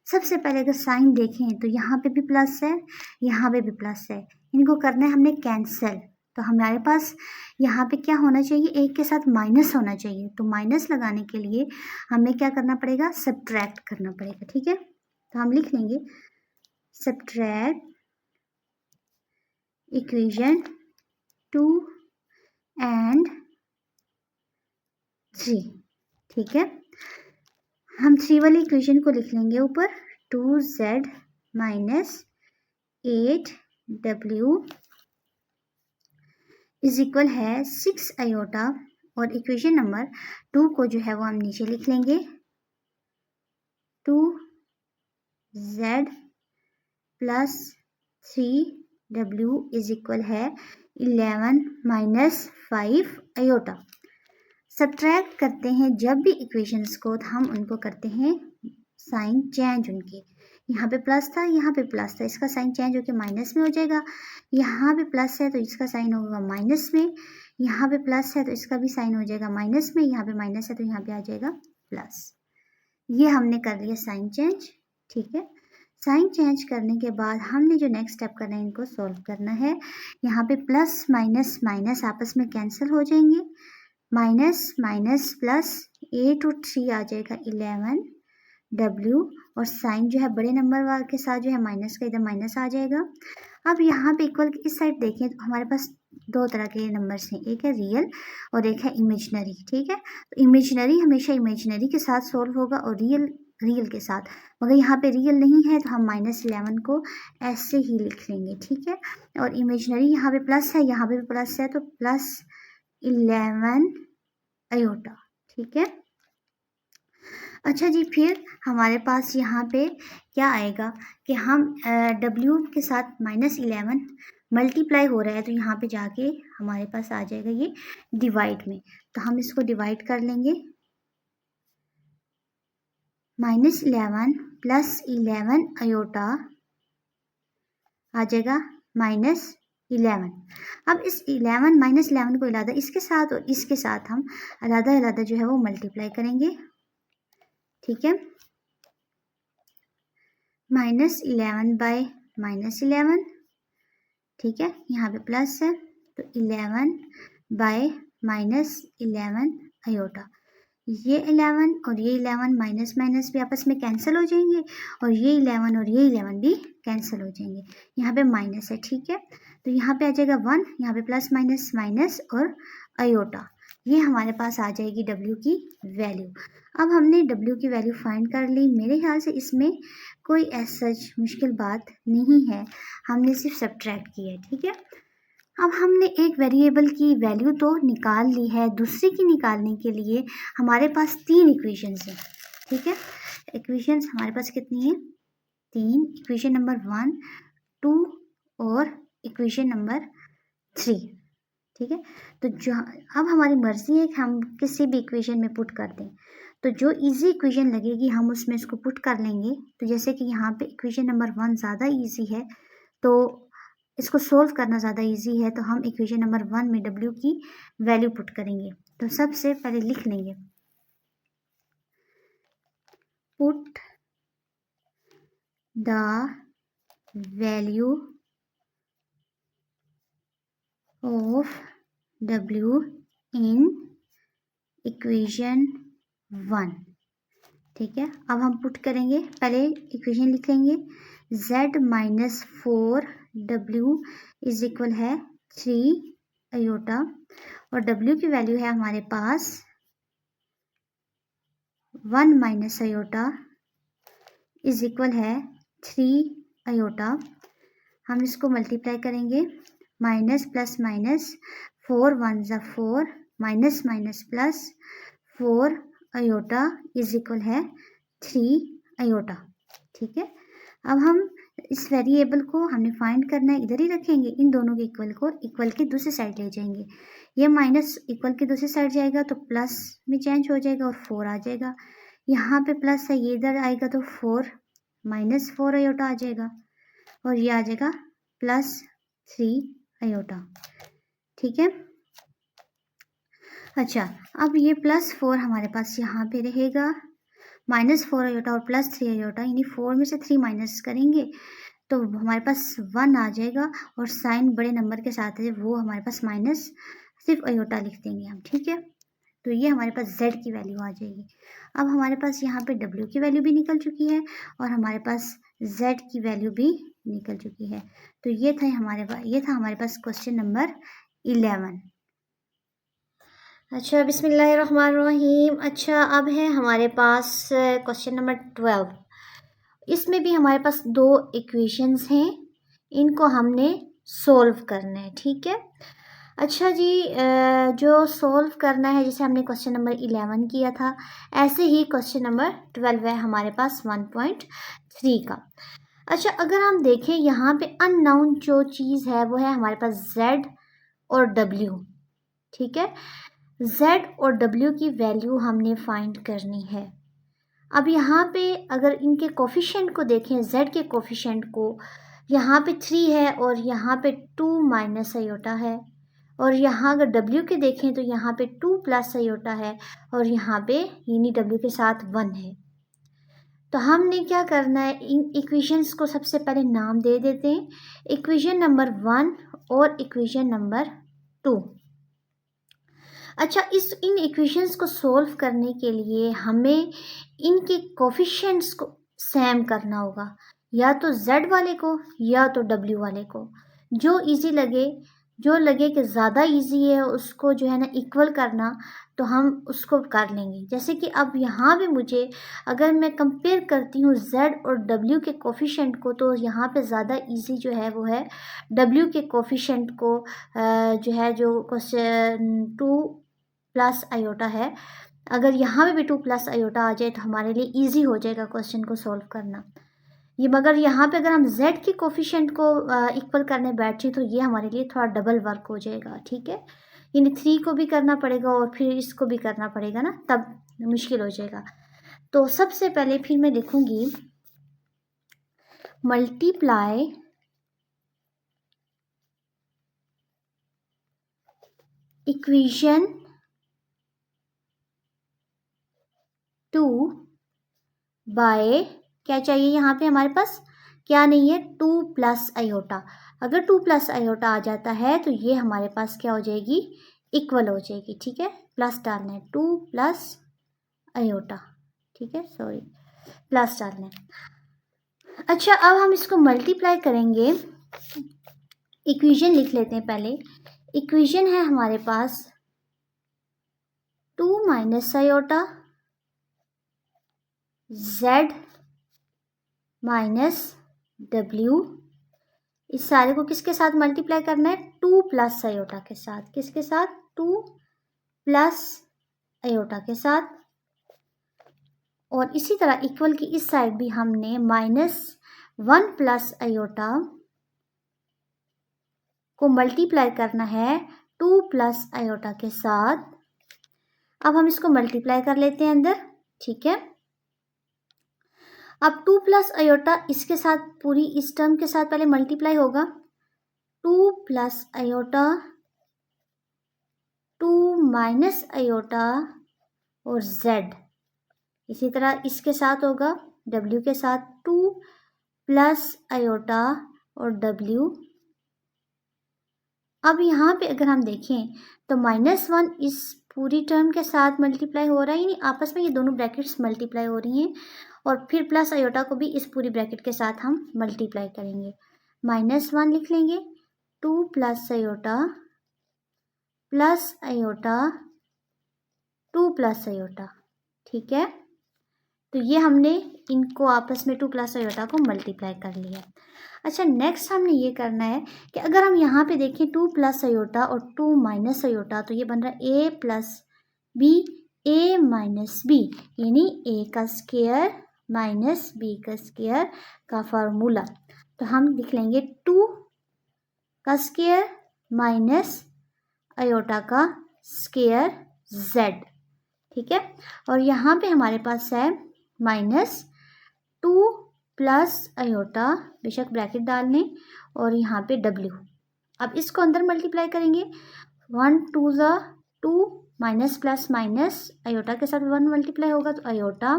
सबसे पहले अगर साइन देखें तो यहाँ पे भी प्लस है, यहाँ पे भी प्लस है, इनको करना है हमने कैंसिल। तो हमारे पास यहाँ पे क्या होना चाहिए, एक के साथ माइनस होना चाहिए। तो माइनस लगाने के लिए हमें क्या करना पड़ेगा, सब्ट्रैक्ट करना पड़ेगा, ठीक है। तो हम लिख लेंगे सब्ट्रैक्ट इक्वेशन 2 एंड 3, ठीक है। हम 3 वाली इक्वेशन को लिख लेंगे ऊपर, 2z minus 8w is equal है 6 आयोटा, और इक्वेशन नंबर 2 को जो है वो हम नीचे लिख लेंगे, 2z plus 3w is equal है 11 माइनस 5 आयोटा। सब्ट्रैक्ट करते हैं जब भी इक्वेशंस को, तो हम उनको करते हैं साइन चेंज उनके। यहाँ पे प्लस था, यहाँ पे प्लस था, इसका साइन चेंज होकर माइनस में हो जाएगा। यहाँ पे प्लस है तो इसका साइन होगा माइनस में, यहाँ पे प्लस है तो इसका भी साइन हो जाएगा माइनस में, यहाँ पे माइनस है तो यहाँ पे आ जाएगा प्लस। ये हमने कर लिया साइन चेंज, ठीक है। साइन चेंज करने के बाद हमने जो नेक्स्ट स्टेप करना है, इनको सॉल्व करना है। यहाँ पे प्लस माइनस माइनस आपस में कैंसिल हो जाएंगे, माइनस माइनस प्लस 8 और 3 आ जाएगा 11w, और साइन जो है बड़े नंबर के साथ जो है माइनस का, इधर माइनस आ जाएगा। अब यहाँ पे इक्वल इस साइड देखें तो हमारे पास दो तरह के नंबर्स हैं, एक है रियल और एक है इमेजिनरी। ठीक है, तो इमेजिनरी हमेशा इमेजिनरी के साथ सोल्व होगा और रियल रियल के साथ। मगर यहाँ पे रियल नहीं है तो हम -11 को ऐसे ही लिख लेंगे। ठीक है, और इमेजिनरी यहाँ पे प्लस है, यहाँ पे भी प्लस है, तो +11 आयोटा। ठीक है, अच्छा जी, फिर हमारे पास यहाँ पे क्या आएगा कि हम W के साथ -11 मल्टीप्लाई हो रहा है, तो यहाँ पे जाके हमारे पास आ जाएगा ये डिवाइड में। तो हम इसको डिवाइड कर लेंगे, -11 + 11 आयोटा आ जाएगा -11। अब इस 11 -11 को अलग इसके साथ और इसके साथ हम अलग जो है वो मल्टीप्लाई करेंगे। ठीक है, -11 बाय -11। ठीक है, यहाँ पे प्लस है, तो 11 बाय -11 आयोटा। ये 11 और ये 11 माइनस माइनस भी आपस में कैंसिल हो जाएंगे और ये 11 और ये 11 भी कैंसिल हो जाएंगे। यहाँ पे माइनस है। ठीक है, तो यहाँ पे आ जाएगा 1, यहाँ पे प्लस माइनस माइनस और आयोटा। ये हमारे पास आ जाएगी W की वैल्यू। अब हमने W की वैल्यू फाइंड कर ली। मेरे ख्याल से इसमें कोई ऐसा मुश्किल बात नहीं है, हमने सिर्फ सब्ट्रैक्ट किया है। ठीक है, अब हमने एक वेरिएबल की वैल्यू तो निकाल ली है, दूसरी की निकालने के लिए हमारे पास 3 इक्वेशंस हैं। ठीक है, इक्वेशंस हमारे पास कितनी है? 3। इक्वेशन नंबर 1, 2 और इक्वेशन नंबर 3। ठीक है, तो जो अब हमारी मर्जी है कि हम किसी भी इक्वेशन में पुट कर दें, तो जो इजी इक्वेशन लगेगी हम उसमें इसको पुट कर लेंगे। तो जैसे कि यहाँ पे इक्वेशन नंबर 1 ज़्यादा इजी है, तो इसको सोल्व करना ज़्यादा इजी है, तो हम इक्वेशन नंबर 1 में W की वैल्यू पुट करेंगे। तो सबसे पहले लिख लेंगे, put the value of W in equation 1। ठीक है, अब हम पुट करेंगे, पहले इक्वेशन लिख लेंगे, Z - 4W इज इक्वल है 3 आयोटा और W की वैल्यू है हमारे पास 1 - आयोटा इज इक्वल है 3 आयोटा। हम इसको मल्टीप्लाई करेंगे, माइनस प्लस माइनस, 4 1 ज़ा 4, minus minus plus, 4 iota is equal है 3 आयोटा। ठीक है, अब हम इस वेरिएबल को हमने फाइंड करना है, इधर ही रखेंगे, इन दोनों के इक्वल को इक्वल की दूसरी साइड ले जाएंगे। ये माइनस इक्वल की दूसरी साइड जाएगा तो प्लस में चेंज हो जाएगा और 4 आ जाएगा। यहाँ पे प्लस है, ये इधर आएगा तो 4 - 4 आयोटा आ जाएगा और ये आ जाएगा +3 आयोटा। ठीक है, अच्छा, अब ये +4 हमारे पास यहाँ पे रहेगा, -4 आयोटा और +3 आयोटा, यानी 4 में से 3 माइनस करेंगे तो हमारे पास 1 आ जाएगा और साइन बड़े नंबर के साथ है, वो हमारे पास माइनस सिर्फ आयोटा लिख देंगे हम। ठीक है, तो ये हमारे पास Z की वैल्यू आ जाएगी। अब हमारे पास यहाँ पे W की वैल्यू भी निकल चुकी है और हमारे पास Z की वैल्यू भी निकल चुकी है। तो ये था हमारे पास क्वेश्चन नंबर 11। अच्छा, बिस्मिल्लाहिर्रहमानिर्रहीम। अच्छा, अब है हमारे पास क्वेश्चन नंबर 12। इसमें भी हमारे पास 2 इक्वेशंस हैं, इनको हमने सोल्व करना है। ठीक है, अच्छा जी, जो सोल्व करना है, जैसे हमने क्वेश्चन नंबर 11 किया था, ऐसे ही क्वेश्चन नंबर 12 है हमारे पास 1.3 का। अच्छा, अगर हम देखें यहाँ पे अननोन जो चीज़ है वो है हमारे पास Z और W। ठीक है, Z और W की वैल्यू हमने फाइंड करनी है। अब यहाँ पे अगर इनके कोफिशिएंट को देखें, Z के कोफिशिएंट को, यहाँ पे 3 है और यहाँ पे 2 माइनस आयोटा है, और यहाँ अगर W के देखें तो यहाँ पे 2 प्लस आयोटा है और यहाँ पे यानी W के साथ 1 है। तो हमने क्या करना है, इन इक्वेशंस को सबसे पहले नाम दे देते हैं, इक्वेशन नंबर 1 और इक्वेशन नंबर 2। अच्छा, इन इक्वेशंस को सोल्व करने के लिए हमें इनके कोफिशिएंट्स को सेम करना होगा, या तो Z वाले को या तो W वाले को, जो इजी लगे जो लगे कि ज़्यादा इजी है उसको जो है ना इक्वल करना, तो हम उसको कर लेंगे। जैसे कि अब यहाँ पे मुझे अगर मैं कंपेयर करती हूँ z और w के कोफिशेंट को, तो यहाँ पे ज़्यादा इजी जो है वो है w के कोफिशेंट को जो है जो क्वेश्चन 2 प्लस आयोटा है, अगर यहाँ पे भी 2 प्लस आयोटा आ जाए तो हमारे लिए ईजी हो जाएगा क्वेश्चन को सॉल्व करना। ये मगर यहाँ पे अगर हम z के कोफिशेंट को इक्वल करने बैठे तो ये हमारे लिए थोड़ा डबल वर्क हो जाएगा, ठीक है। यानी 3 को भी करना पड़ेगा और फिर इसको भी करना पड़ेगा ना, तब मुश्किल हो जाएगा। तो सबसे पहले फिर मैं लिखूंगी मल्टीप्लाई इक्वेशन 2 बाय, क्या चाहिए यहाँ पे हमारे पास, क्या नहीं है, 2 प्लस आयोटा। अगर 2 प्लस आयोटा आ जाता है तो ये हमारे पास क्या हो जाएगी, इक्वल हो जाएगी, ठीक है। प्लस डालना है 2 प्लस आयोटा, ठीक है, सॉरी प्लस डालना है। अच्छा, अब हम इसको मल्टीप्लाई करेंगे। इक्वेशन लिख लेते हैं पहले। इक्वेशन है हमारे पास 2 minus iota z minus w, इस सारे को किसके साथ मल्टीप्लाई करना है, 2 प्लस आयोटा के साथ। किसके साथ, 2 प्लस आयोटा के साथ। और इसी तरह इक्वल की इस साइड भी हमने -1 प्लस आयोटा को मल्टीप्लाई करना है 2 प्लस आयोटा के साथ। अब हम इसको मल्टीप्लाई कर लेते हैं अंदर, ठीक है। अब 2 प्लस आयोटा इसके साथ, पूरी इस टर्म के साथ पहले मल्टीप्लाई होगा, 2 प्लस आयोटा 2 माइनस आयोटा और z, इसी तरह इसके साथ होगा w के साथ 2 प्लस आयोटा और w। अब यहाँ पे अगर हम देखें तो -1 इस पूरी टर्म के साथ मल्टीप्लाई हो रहा है, यानी आपस में ये दोनों ब्रैकेट्स मल्टीप्लाई हो रही हैं, और फिर प्लस आयोटा को भी इस पूरी ब्रैकेट के साथ हम मल्टीप्लाई करेंगे। -1 लिख लेंगे, 2 plus iota plus iota 2 plus iota, ठीक है। तो ये हमने इनको आपस में 2 प्लस आयोटा को मल्टीप्लाई कर लिया। अच्छा, नेक्स्ट हमने ये करना है कि अगर हम यहाँ पे देखें 2 प्लस आयोटा और 2 माइनस आयोटा, तो ये बन रहा है a plus b, a minus b, यानी a का स्क्वायर माइनस b का स्क्वायर का फार्मूला। तो हम लिख लेंगे 2 का स्क्वायर माइनस आयोटा का स्क्वायर z, ठीक है। और यहाँ पे हमारे पास है -2 प्लस आयोटा, बेशक ब्रैकेट डाल लें, और यहाँ पे w। अब इसको अंदर मल्टीप्लाई करेंगे, 1 2 ज़ा 2, माइनस प्लस माइनस, आयोटा के साथ 1 मल्टीप्लाई होगा तो आयोटा,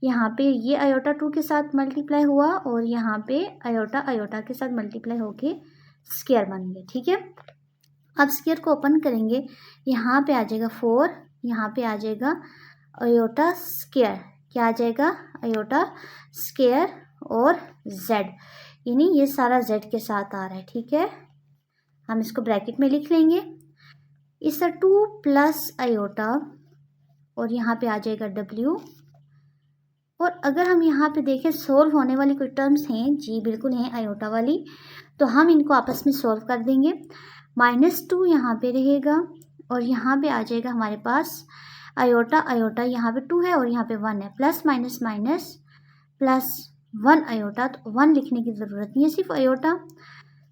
यहाँ पे ये आयोटा 2 के साथ मल्टीप्लाई हुआ, और यहाँ पे आयोटा आयोटा के साथ मल्टीप्लाई होके स्क्वायर बन गया, ठीक है। अब स्क्वायर को ओपन करेंगे, यहाँ पे आ जाएगा 4, यहाँ पे आ जाएगा आयोटा स्क्वायर, क्या आ जाएगा, आयोटा स्क्वायर और z, यानी ये सारा z के साथ आ रहा है, ठीक है। हम इसको ब्रैकेट में लिख लेंगे, इस 2 प्लस आयोटा, और यहाँ पे आ जाएगा w। और अगर हम यहाँ पे देखें सोल्व होने वाली कोई टर्म्स हैं, जी बिल्कुल हैं आयोटा वाली, तो हम इनको आपस में सोल्व कर देंगे। -2 यहाँ पे रहेगा, और यहाँ पे आ जाएगा हमारे पास आयोटा आयोटा, यहाँ पे 2 है और यहाँ पे 1 है, plus minus minus plus 1 iota, तो 1 लिखने की ज़रूरत नहीं है, सिर्फ आयोटा।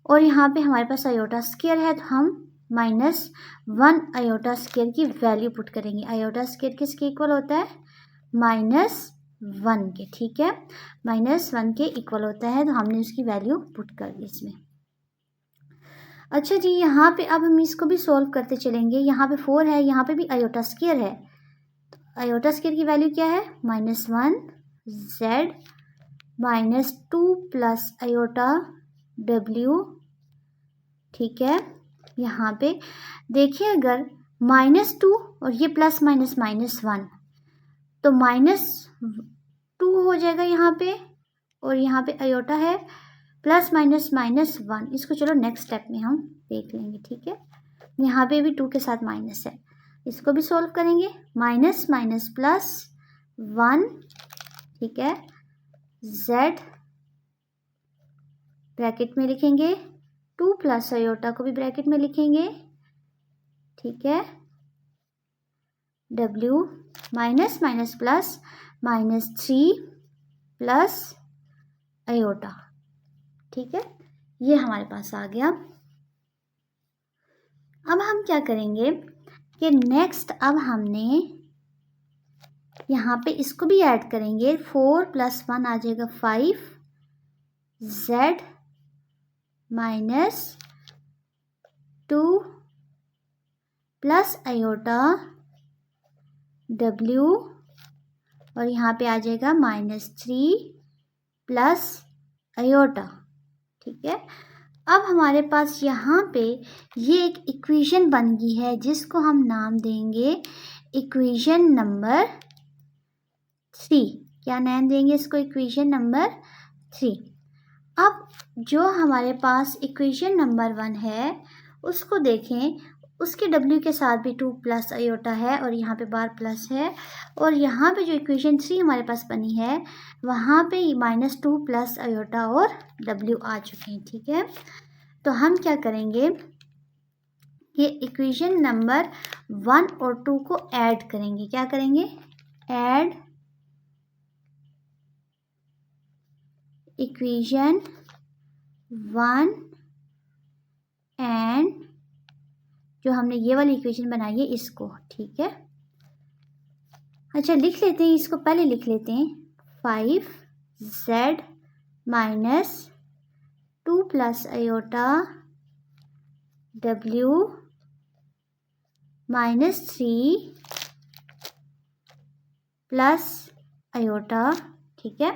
और यहाँ पे हमारे पास आयोटा स्क्वायर है, तो हम -1 आयोटा स्क्वायर की वैल्यू पुट करेंगे। आयोटा स्क्वायर किसके इक्वल होता है, -1 के, ठीक है, -1 के इक्वल होता है, तो हमने उसकी वैल्यू पुट कर दी इसमें। अच्छा जी, यहाँ पे अब हम इसको भी सोल्व करते चलेंगे। यहाँ पे 4 है, यहाँ पे भी आयोटा स्क्वायर है, तो आयोटा स्क्वायर की वैल्यू क्या है, -1 z -2 प्लस आयोटा w, ठीक है। यहाँ पे देखिए अगर -2 और ये प्लस माइनस -1, तो -2 हो जाएगा यहाँ पे, और यहाँ पे आयोटा है प्लस माइनस माइनस 1, इसको चलो नेक्स्ट स्टेप में हम देख लेंगे, ठीक है। यहाँ पे भी 2 के साथ माइनस है, इसको भी सॉल्व करेंगे। माइनस माइनस प्लस 1, ठीक है। z ब्रैकेट में लिखेंगे, 2 प्लस आयोटा को भी ब्रैकेट में लिखेंगे, ठीक है। w minus minus plus -3 plus iota, ठीक है। ये हमारे पास आ गया। अब हम क्या करेंगे कि नेक्स्ट अब हमने यहाँ पे इसको भी ऐड करेंगे। 4 + 1 आ जाएगा 5, z minus 2 plus iota w, और यहाँ पे आ जाएगा -3 प्लस आयोटा, ठीक है। अब हमारे पास यहाँ पे ये एक इक्वेशन बन गई है जिसको हम नाम देंगे इक्वेशन नंबर 3। क्या नाम देंगे इसको? Equation number 3। अब जो हमारे पास इक्वेशन नंबर 1 है उसको देखें, उसके w के साथ भी 2 प्लस आयोटा है और यहाँ पे बार प्लस है, और यहाँ पे जो इक्वेशन 3 हमारे पास बनी है वहाँ पे -2 प्लस आयोटा और w आ चुके हैं, ठीक है। तो हम क्या करेंगे कि इक्वेशन नंबर 1 और 2 को ऐड करेंगे। क्या करेंगे? ऐड इक्वेशन 1 एंड जो हमने ये वाली इक्वेशन बनाई है इसको, ठीक है। अच्छा लिख लेते हैं इसको, पहले लिख लेते हैं 5z minus 2 plus iota w -3 plus iota, ठीक है।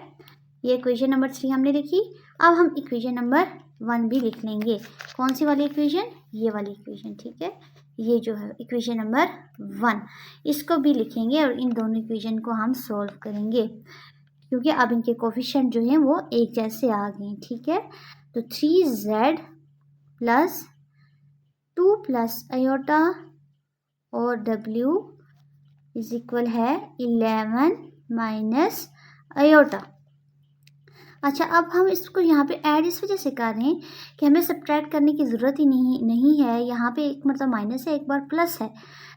ये इक्वेशन नंबर 3 हमने लिखी। अब हम इक्वेशन नंबर 1 भी लिख लेंगे। कौन सी वाली इक्वेशन? ये वाली इक्वेशन, ठीक है। ये जो है इक्वेशन नंबर 1, इसको भी लिखेंगे और इन दोनों इक्वेशन को हम सॉल्व करेंगे क्योंकि अब इनके कोफिशिएंट जो हैं वो एक जैसे आ गए, ठीक है। तो 3z प्लस 2 प्लस आयोटा और w इज इक्वल है 11 माइनस आयोटा। अच्छा अब हम इसको यहाँ पे ऐड इस वजह से कर रहे हैं कि हमें सब्ट्रैक्ट करने की ज़रूरत ही नहीं है। यहाँ पे एक मतलब माइनस है, एक बार प्लस है,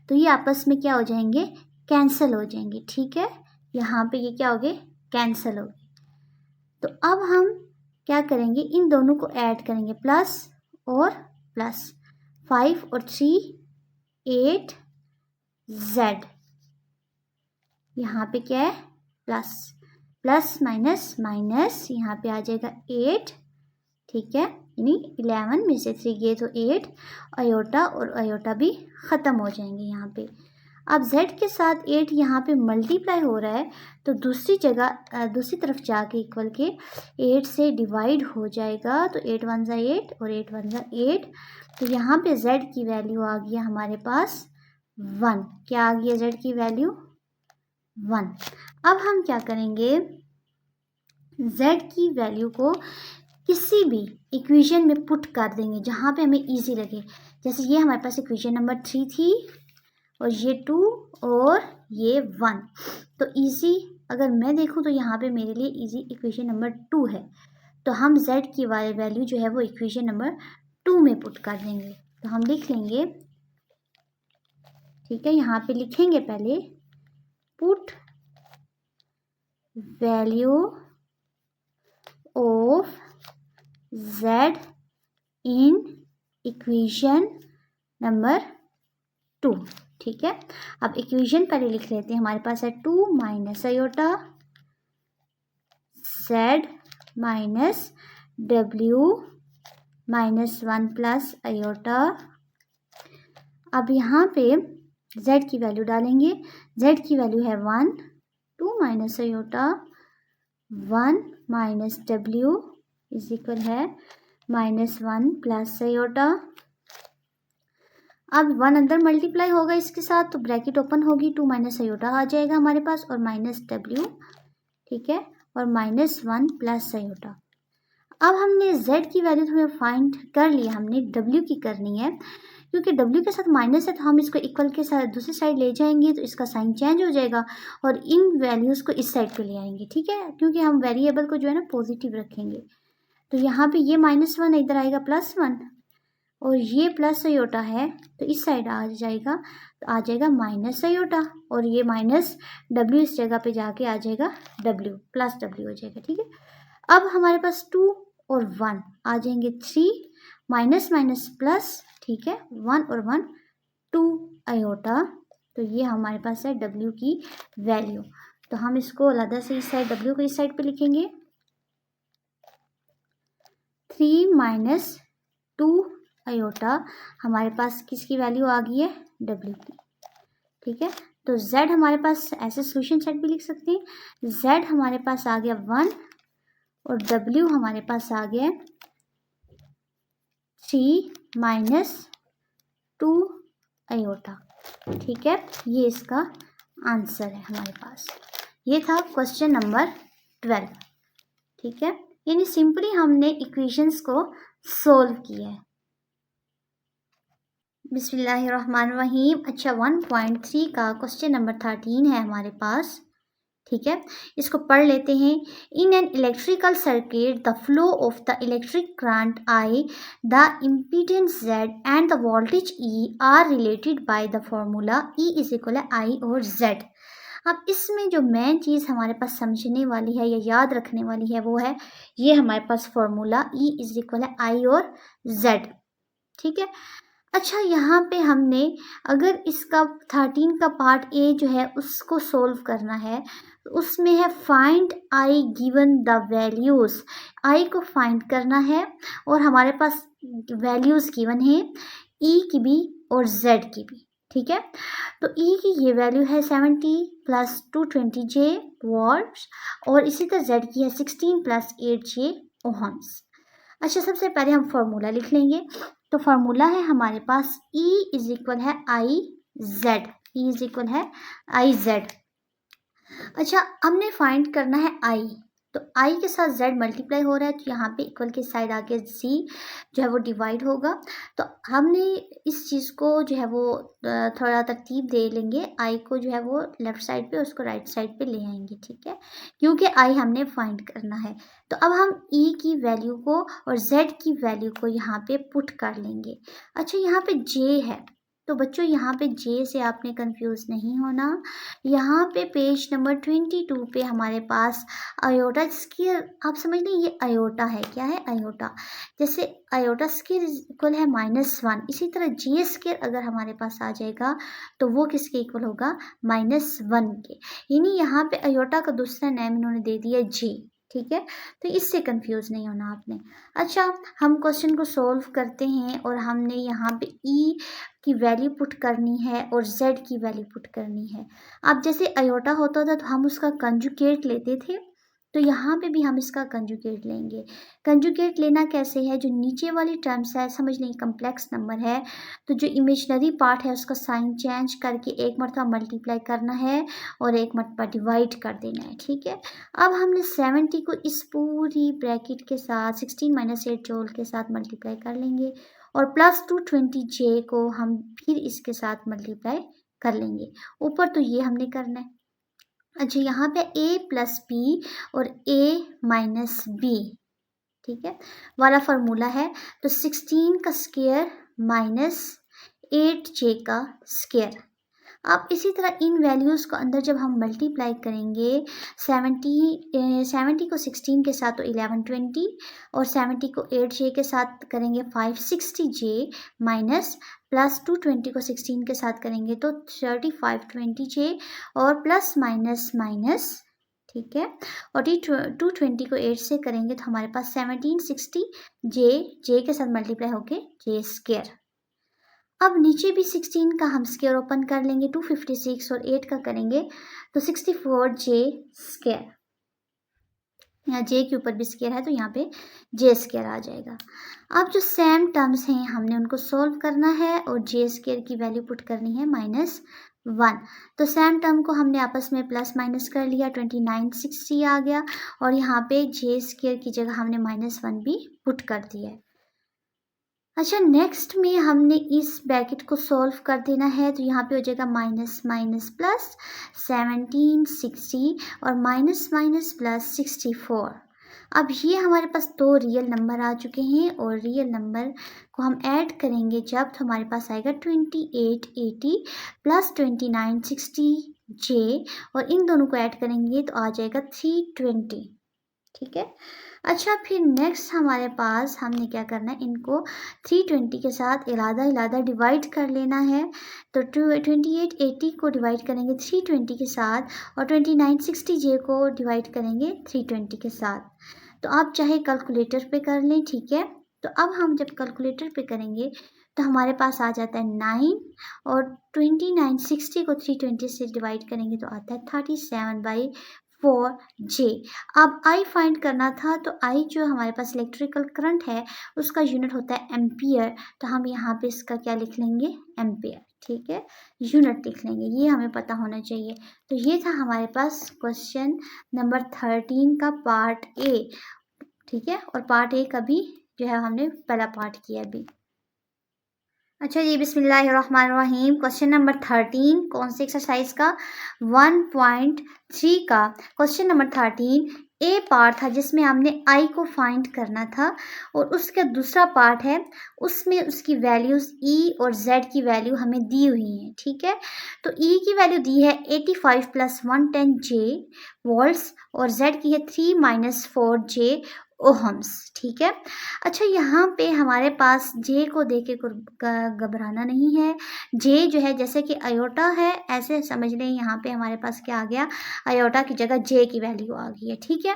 तो ये आपस में क्या हो जाएंगे? कैंसिल हो जाएंगे, ठीक है। यहाँ पे ये क्या हो गए? कैंसिल हो गए। तो अब हम क्या करेंगे? इन दोनों को ऐड करेंगे, प्लस और प्लस, 5 और 3 8 z, यहाँ पे क्या है? प्लस प्लस माइनस माइनस, यहाँ पे आ जाएगा 8, ठीक है। यानी 11 में से 3 गए तो 8, आयोटा और आयोटा भी ख़त्म हो जाएंगे यहाँ पे। अब z के साथ 8 यहाँ पे मल्टीप्लाई हो रहा है तो दूसरी जगह दूसरी तरफ जाके इक्वल के 8 से डिवाइड हो जाएगा। तो 8 1 ज़ा 8 और 8 1 ज़ा 8, तो यहाँ पे z की वैल्यू आ गया हमारे पास 1। क्या आ गया z की वैल्यू? 1। अब हम क्या करेंगे? z की वैल्यू को किसी भी इक्वेशन में पुट कर देंगे जहाँ पे हमें इजी लगे। जैसे ये हमारे पास इक्वेशन नंबर 3 थी और ये 2 और ये 1, तो इजी अगर मैं देखूँ तो यहाँ पे मेरे लिए इजी इक्वेशन नंबर 2 है। तो हम z की वैल्यू जो है वो इक्वेशन नंबर 2 में पुट कर देंगे। तो हम लिख लेंगे, ठीक है। यहाँ पे लिखेंगे पहले put value of z in equation number 2, ठीक है। अब इक्वेशन पहले लिख लेते हैं। हमारे पास है 2 minus iota z minus w -1 plus iota. अब यहाँ पे z की वैल्यू डालेंगे। z की वैल्यू है 1, 2 minus iota 1 minus w is equal है -1 प्लस आयोटा। अब 1 अंदर मल्टीप्लाई होगा इसके साथ तो ब्रैकेट ओपन होगी, 2 माइनस आयोटा आ जाएगा हमारे पास और -w, ठीक है, और -1 प्लस आयोटा। अब हमने z की वैल्यू हमें फाइंड कर लिया, हमने w की करनी है। क्योंकि w के साथ माइनस है तो हम इसको इक्वल के साथ दूसरी साइड ले जाएंगे तो इसका साइन चेंज हो जाएगा और इन वैल्यूज़ को इस साइड पे ले आएंगे, ठीक है, क्योंकि हम वेरिएबल को जो है ना पॉजिटिव रखेंगे। तो यहाँ पे ये -1 इधर आएगा +1 और ये प्लस अयोटा है तो इस साइड आ जाएगा, तो आ जाएगा माइनस अयोटा और ये माइनस w इस जगह पे जाके आ जाएगा w, प्लस w हो जाएगा, ठीक है। अब हमारे पास 2 और 1 आ जाएंगे 3, माइनस माइनस प्लस, ठीक है, 1 और 1 2 अयोटा। तो ये हमारे पास है w की वैल्यू। तो हम इसको अलग से इस साइड w को इस साइड पे लिखेंगे, 3 माइनस 2 अयोटा हमारे पास किसकी वैल्यू आ गई है, w की, ठीक है। तो z हमारे पास ऐसे सोल्यूशन सेट भी लिख सकते हैं, z हमारे पास आ गया 1 और w हमारे पास आ गया 3 माइनस 2 अयोटा, ठीक है। ये इसका आंसर है हमारे पास। ये था क्वेश्चन नंबर 12, ठीक है। यानी सिंपली हमने इक्वेशंस को सोल्व किया है। बिस्मिल्लाहिर्रहमानिर्रहीम। अच्छा, 1.3 का क्वेश्चन नंबर 13 है हमारे पास, ठीक है। इसको पढ़ लेते हैं। In an electrical circuit the flow of the electric current I, the impedance Z and the voltage E are related by the formula E is equal है I और Z। अब इसमें जो मेन चीज़ हमारे पास समझने वाली है या याद रखने वाली है वो है ये हमारे पास फॉर्मूला E इज इक्वल है I और Z, ठीक है। अच्छा, यहाँ पे हमने अगर इसका 13 का पार्ट ए जो है उसको सोल्व करना है तो उसमें है find i given the values, i को फाइंड करना है और हमारे पास वैल्यूज़ गिवन है ई की भी और जेड की भी, ठीक है। तो ई की ये वैल्यू है 70 + 220J वॉट्स और इसी तरह जेड की है 16 + 8J ओहम्स। अच्छा, सबसे पहले हम फॉर्मूला लिख लेंगे। तो फार्मूला है हमारे पास E इज इक्वल है I Z, E is equal है आई जेड। अच्छा, हमने फाइंड करना है I, तो I के साथ Z मल्टीप्लाई हो रहा है तो यहाँ पे इक्वल के साइड आके C जो है वो डिवाइड होगा। तो हमने इस चीज़ को जो है वो थोड़ा तरतीब दे लेंगे, I को जो है वो लेफ़्ट साइड पे उसको राइट साइड पे ले आएंगे, ठीक है, क्योंकि I हमने फाइंड करना है। तो अब हम E की वैल्यू को और Z की वैल्यू को यहाँ पे पुट कर लेंगे। अच्छा, यहाँ पे J है तो बच्चों यहाँ पे J से आपने कंफ्यूज नहीं होना। यहाँ पे पेज नंबर 22 पे हमारे पास अयोटा स्क्वायर, आप समझ लें ये अयोटा है, क्या है अयोटा, जैसे अयोटा स्क्वायर इक्वल है -1, इसी तरह J स्क्वायर अगर हमारे पास आ जाएगा तो वो किसके इक्वल होगा, -1 के। यानी यहाँ पे अयोटा का दूसरा नेम इन्होंने दे दिया J, ठीक है। तो इससे कंफ्यूज नहीं होना आपने। अच्छा, हम क्वेश्चन को सोल्व करते हैं और हमने यहाँ पे E की वैल्यू पुट करनी है और Z की वैल्यू पुट करनी है। अब जैसे अयोटा होता था तो हम उसका कंजुगेट लेते थे, तो यहाँ पे भी हम इसका कंजुगेट लेंगे। कंजुगेट लेना कैसे है, जो नीचे वाली टर्म्स है समझ लें कम्प्लेक्स नंबर है तो जो इमेजनरी पार्ट है उसका साइन चेंज करके एक मरतबा मल्टीप्लाई करना है और एक मरतबा डिवाइड कर देना है, ठीक है। अब हमने 70 को इस पूरी ब्रैकेट के साथ 16 - 8 जोल के साथ मल्टीप्लाई कर लेंगे और प्लस 220J को हम फिर इसके साथ मल्टीप्लाई कर लेंगे। ऊपर तो ये हमने करना है। अच्छा, यहाँ पे A + B और A - B, ठीक है, वाला फार्मूला है। तो 16 का स्क्वायर -8J का स्क्वायर। अब इसी तरह इन वैल्यूज़ को अंदर जब हम मल्टीप्लाई करेंगे 70 को 16 के साथ तो 1120 और 70 को 8J के साथ करेंगे 560J माइनस प्लस 220 को 16 के साथ करेंगे तो 3520J और प्लस माइनस माइनस, ठीक है। और 220 को 8 से करेंगे तो हमारे पास 1760J के साथ मल्टीप्लाई होके J स्क्वायर। अब नीचे भी 16 का हम स्क्वायर ओपन कर लेंगे, 256 और 8 का करेंगे तो 64J स्क्वायर। यहाँ J के ऊपर भी स्क्वायर है तो यहाँ पे J स्क्वायर आ जाएगा। अब जो सेम टर्म्स हैं हमने उनको सोल्व करना है और J स्क्वायर की वैल्यू पुट करनी है 1। तो सेम टर्म को हमने आपस में प्लस माइनस कर लिया, 2960 आ गया और यहाँ पे जे स्क्वायर की जगह हमने -1 भी पुट कर दिया है। अच्छा, नेक्स्ट में हमने इस ब्रैकेट को सॉल्व कर देना है, तो यहाँ पे हो जाएगा माइनस माइनस प्लस 1760 और माइनस माइनस प्लस 64। अब ये हमारे पास दो रियल नंबर आ चुके हैं और रियल नंबर को हम ऐड करेंगे जब, तो हमारे पास आएगा 2880 प्लस 2960 जे, और इन दोनों को ऐड करेंगे तो आ जाएगा 320। ठीक है। अच्छा, फिर नेक्स्ट हमारे पास हमने क्या करना है, इनको 320 के साथ इलादा डिवाइड कर लेना है। तो 2880 को डिवाइड करेंगे 320 के साथ और 2960 जे को डिवाइड करेंगे 320 के साथ। तो आप चाहे कैलकुलेटर पे कर लें, ठीक है। तो अब हम जब कैलकुलेटर पे करेंगे तो हमारे पास आ जाता है 9 और 2960 को 320 से डिवाइड करेंगे तो आता है 37/4 जे। अब आई फाइंड करना था, तो आई जो हमारे पास इलेक्ट्रिकल करंट है उसका यूनिट होता है एम्पियर, तो हम यहाँ पे इसका क्या लिख लेंगे, एम्पियर। ठीक है, यूनिट लिख लेंगे, ये हमें पता होना चाहिए। तो ये था हमारे पास क्वेश्चन नंबर 13 का पार्ट ए। ठीक है, और पार्ट ए का भी जो है हमने पहला पार्ट किया अभी। अच्छा जी, बिस्मिल्लाहिर्रहमानिर्रहीम। क्वेश्चन नंबर 13 कौन से एक्सरसाइज का, 1.3 का। क्वेश्चन नंबर 13 ए पार्ट था जिसमें हमने आई को फाइंड करना था, और उसका दूसरा पार्ट है उसमें उसकी वैल्यूज ई और जेड की वैल्यू हमें दी हुई है। ठीक है, तो ई की वैल्यू दी है 85 + 110 जे वोल्ट्स और जेड की है 3 - 4 जे ओहम्स। ठीक है। अच्छा, यहाँ पे हमारे पास जे को देख के घबराना नहीं है। जे जो है जैसे कि अयोटा है, ऐसे समझ लें यहाँ पे हमारे पास क्या आ गया, अयोटा की जगह जे की वैल्यू आ गई है। ठीक है।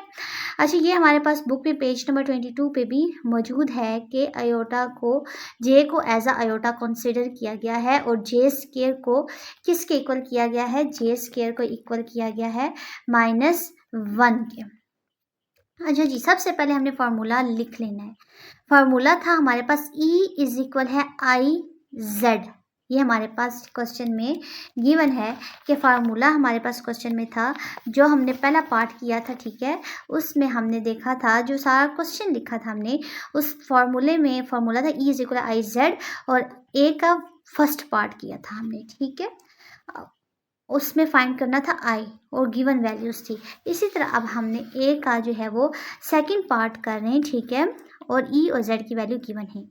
अच्छा, ये हमारे पास बुक में पेज नंबर 22 पे भी मौजूद है कि अयोटा को, जे को एज अ अयोटा कंसिडर किया गया है और जे स्क्वायर को किसके इक्वल किया गया है, जे स्क्वायर को इक्वल किया गया है -1 के। अच्छा जी, सबसे पहले हमने फार्मूला लिख लेना है। फार्मूला था हमारे पास E = है IZ। ये हमारे पास क्वेश्चन में गिवन है कि फार्मूला हमारे पास क्वेश्चन में था, जो हमने पहला पार्ट किया था। ठीक है, उसमें हमने देखा था, जो सारा क्वेश्चन लिखा था हमने, उस फार्मूले में फार्मूला था E = IZ और A का फर्स्ट पार्ट किया था हमने। ठीक है, उसमें फाइंड करना था आई और गिवन वैल्यूज थी। इसी तरह अब हमने ए का जो है वो सेकंड पार्ट कर रहे हैं। ठीक है, और ई और जेड की वैल्यू गिवन है।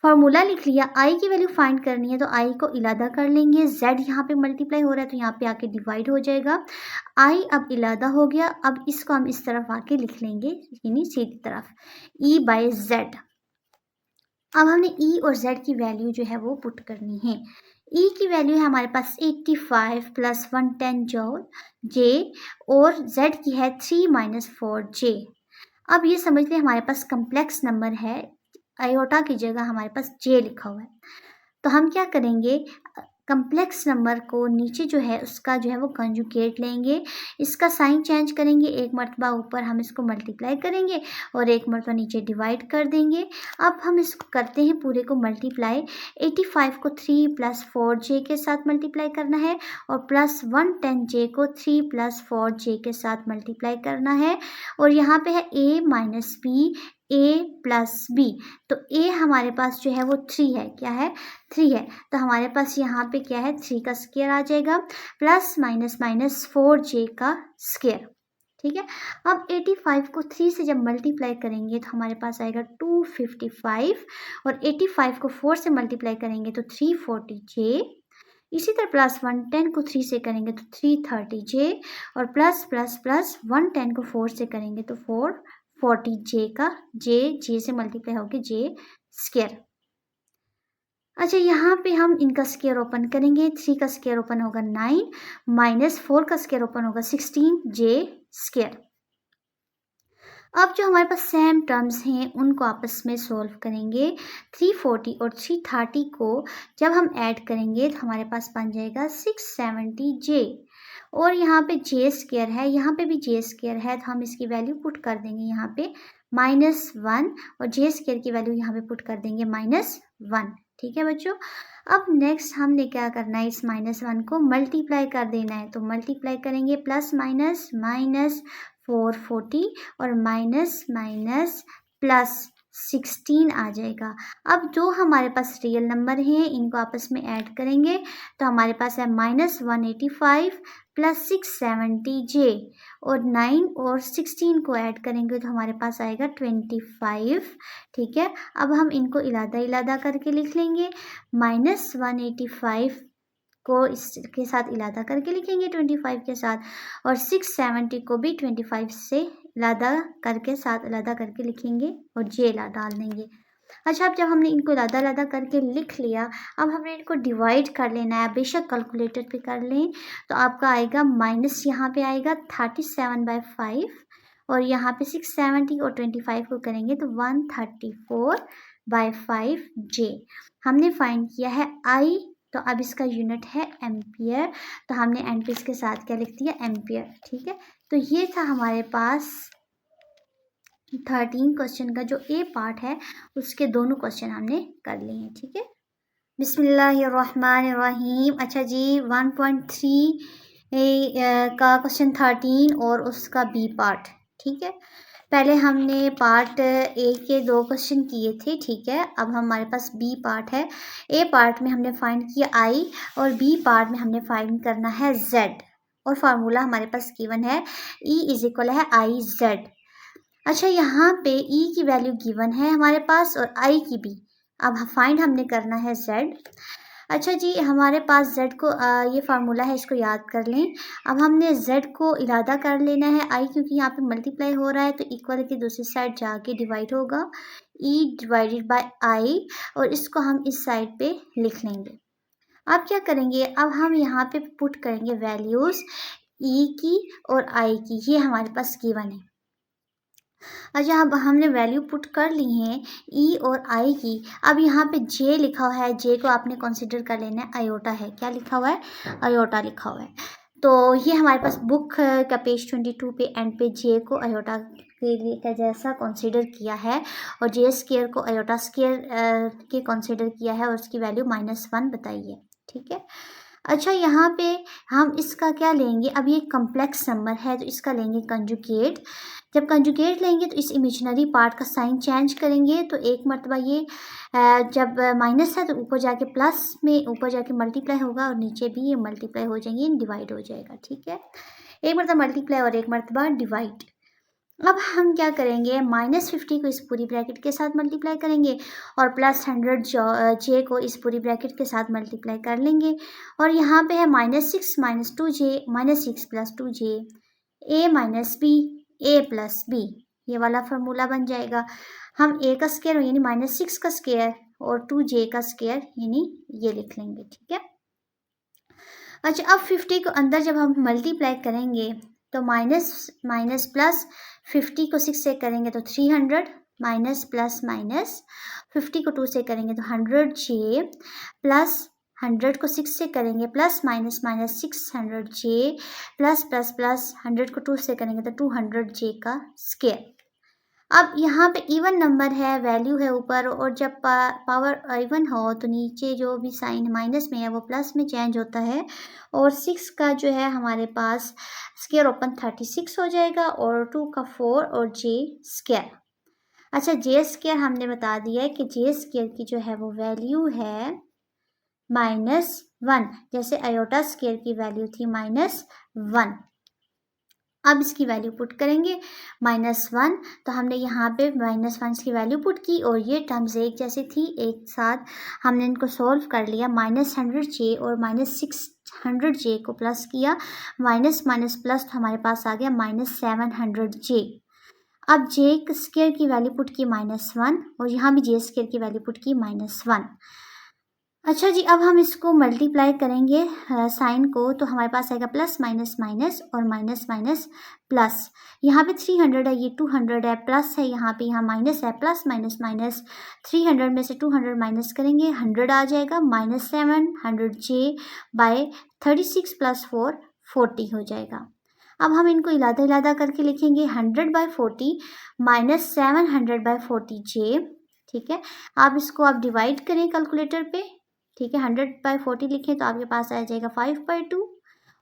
फार्मूला लिख लिया, आई की वैल्यू फाइंड करनी है तो आई को इलादा कर लेंगे, जेड यहाँ पे मल्टीप्लाई हो रहा है तो यहाँ पे आके डिवाइड हो जाएगा। आई अब इलादा हो गया, अब इसको हम इस तरफ आके लिख लेंगे, यानी सीधी तरफ E/Z। अब हमने ई और जेड की वैल्यू जो है वो पुट करनी है। ई की वैल्यू है हमारे पास 85 + 110 जूल जे और जेड की है 3 - 4 जे। अब ये समझ लें हमारे पास कम्प्लेक्स नंबर है, आयोटा की जगह हमारे पास जे लिखा हुआ है। तो हम क्या करेंगे, कम्प्लेक्स नंबर को नीचे जो है उसका जो है वो कंजुगेट लेंगे, इसका साइन चेंज करेंगे, एक मरतबा ऊपर हम इसको मल्टीप्लाई करेंगे और एक मरतबा नीचे डिवाइड कर देंगे। अब हम इसको करते हैं पूरे को मल्टीप्लाई। 85 को 3 + 4 जे के साथ मल्टीप्लाई करना है और प्लस 110 जे को 3 + 4 जे के साथ मल्टीप्लाई करना है, और यहाँ पे है a - b, a + b। तो a हमारे पास जो है वो 3 है, क्या है, 3 है। तो हमारे पास यहाँ पे क्या है, 3 का स्क्वायर आ जाएगा प्लस माइनस 4 जे का स्क्वायर। ठीक है, अब 85 को 3 से जब मल्टीप्लाई करेंगे तो हमारे पास आएगा 255 और 85 को 4 से मल्टीप्लाई करेंगे तो 340 जे। इसी तरह प्लस 110 को 3 से करेंगे तो 330 जे और प्लस प्लस प्लस 110 को 4 से करेंगे तो 440 जे का, जे से मल्टीप्लाई होके जे स्क्वायर। अच्छा, यहाँ पे हम इनका स्क्वायर ओपन करेंगे, 3 का स्क्वायर ओपन होगा 9 - 4 का स्क्वायर ओपन होगा 16 जे स्क्वायर। अब जो हमारे पास सेम टर्म्स हैं उनको आपस में सोल्व करेंगे। 340 और 330 को जब हम ऐड करेंगे तो हमारे पास बन जाएगा 670 जे, और यहाँ पे जे स्क्वायर है, यहाँ पे भी जे स्क्वायर है, तो हम इसकी वैल्यू पुट कर देंगे यहाँ पे -1 और जे स्क्वायर की वैल्यू यहाँ पे पुट कर देंगे -1। ठीक है बच्चों। अब नेक्स्ट हमने क्या करना है, इस -1 को मल्टीप्लाई कर देना है। तो मल्टीप्लाई करेंगे प्लस माइनस, माइनस 440 और माइनस माइनस प्लस 16 आ जाएगा। अब जो हमारे पास रियल नंबर हैं इनको आपस में ऐड करेंगे तो हमारे पास है -185 प्लस 670J और 9 और 16 को ऐड करेंगे तो हमारे पास आएगा 25। ठीक है, अब हम इनको इलादा इलादा करके लिख लेंगे। -185 को इसके साथ इलादा करके लिखेंगे 25 के साथ, और 670 को भी 25 से इलादा करके लिखेंगे और जे ला डाल देंगे। अच्छा, अब जब हमने इनको इलादा करके लिख लिया, अब हमने इनको डिवाइड कर लेना है। बेशक कैलकुलेटर पे कर लें तो आपका आएगा माइनस, यहाँ पे आएगा 37/5 और यहाँ पे 670 और 25 को करेंगे तो 134/5J। हमने फाइंड किया है I, तो अब इसका यूनिट है एम्पियर, तो हमने एम्पियर के साथ क्या लिख दिया, एम्पियर। ठीक है, तो ये था हमारे पास 13 क्वेश्चन का जो ए पार्ट है, उसके दोनों क्वेश्चन हमने कर लिए हैं। ठीक है, बिस्मिल्लाहिर्रहमानिर्रहीम। अच्छा जी, 1.3 का क्वेश्चन 13 और उसका बी पार्ट। ठीक है, पहले हमने पार्ट ए के 2 क्वेश्चन किए थे। ठीक है, अब हमारे पास बी पार्ट है। ए पार्ट में हमने फाइंड किया आई और बी पार्ट में हमने फाइंड करना है जेड, और फार्मूला हमारे पास गिवन है E = है IZ। अच्छा, यहाँ पे E की वैल्यू गिवन है हमारे पास और I की भी। अब फाइंड हमने करना है Z। अच्छा जी, हमारे पास Z को ये फार्मूला है, इसको याद कर लें। अब हमने Z को इलादा कर लेना है I, क्योंकि यहाँ पे मल्टीप्लाई हो रहा है तो इक्वल की दूसरी साइड जाके डिवाइड होगा, E/I, और इसको हम इस साइड पे लिख लेंगे। अब क्या करेंगे, अब हम यहाँ पे पुट करेंगे वैल्यूज़ E की और I की, ये हमारे पास गिवन है। अच्छा, अब हमने वैल्यू पुट कर ली है E और I की। अब यहाँ पे J लिखा हुआ है, J को आपने कंसीडर कर लेना है, आयोटा है। क्या लिखा हुआ है, आयोटा लिखा हुआ है। तो ये हमारे पास बुक का पेज 22 पे एंड पे J को आयोटा के लिए का जैसा कंसीडर किया है और J स्क्वायर को आयोटा स्क्वायर के कंसीडर किया है और उसकी वैल्यू -1 बताई है। ठीक है, अच्छा, यहाँ पे हम इसका क्या लेंगे, अब ये कम्प्लेक्स नंबर है तो इसका लेंगे कंजुगेट। जब कंजुगेट लेंगे तो इस इमेजिनरी पार्ट का साइन चेंज करेंगे, तो एक मरतबा ये जब माइनस है तो ऊपर जाके प्लस में ऊपर जाके मल्टीप्लाई होगा और नीचे भी ये मल्टीप्लाई हो जाएंगे, डिवाइड हो जाएगा। ठीक है, एक मरतबा मल्टीप्लाई और एक मरतबा डिवाइड। अब हम क्या करेंगे, -50 को इस पूरी ब्रैकेट के साथ मल्टीप्लाई करेंगे और +100 J को इस पूरी ब्रैकेट के साथ मल्टीप्लाई कर लेंगे, और यहाँ पे है -6 - 2J, -6 + 2J, A - B, A + B, ये वाला फार्मूला बन जाएगा। हम A का स्क्वायर यानी -6 का स्क्वायर और 2J का स्क्वायर यानी ये लिख लेंगे। ठीक है, अच्छा, अब 50 को अंदर जब हम मल्टीप्लाई करेंगे तो माइनस माइनस प्लस 50 को 6 से करेंगे तो 300, माइनस प्लस माइनस 50 को 2 से करेंगे तो 100J, प्लस 100 को 6 से करेंगे plus minus minus 600J, plus plus plus 100 को 2 से करेंगे तो 200J का स्क्वायर। अब यहाँ पे इवन नंबर है, वैल्यू है ऊपर, और जब पावर इवन हो तो नीचे जो भी साइन माइनस में है वो प्लस में चेंज होता है, और 6 का जो है हमारे पास स्क्वायर ओपन 36 हो जाएगा और 2 का 4 और J स्क्वायर। अच्छा, J स्क्वायर हमने बता दिया है कि J स्क्वायर की जो है वो वैल्यू है -1, जैसे आयोटा स्क्वायर की वैल्यू थी -1। अब इसकी वैल्यू पुट करेंगे -1, तो हमने यहाँ पे -1 की वैल्यू पुट की और ये टर्म्स एक जैसी थी, एक साथ हमने इनको सॉल्व कर लिया। -100J और -600J को प्लस किया, माइनस माइनस प्लस तो हमारे पास आ गया -700J। अब J स्क्वायर की वैल्यू पुट की -1 और यहाँ भी J स्क्वायर की वैल्यू पुट की -1। अच्छा जी, अब हम इसको मल्टीप्लाई करेंगे साइन को, तो हमारे पास आएगा प्लस माइनस माइनस और माइनस माइनस प्लस। यहाँ पे 300 है, ये 200 है, प्लस है यहाँ पे, यहाँ माइनस है, प्लस माइनस माइनस 300 में से 200 माइनस करेंगे 100 आ जाएगा, -700J/36 + 4 40 हो जाएगा। अब हम इनको इलादा करके लिखेंगे 100/40 -700/40J। ठीक है, आप इसको आप डिवाइड करें कैलकुलेटर पे ठीक है। 100/40 लिखें तो आपके पास आ जाएगा 5/2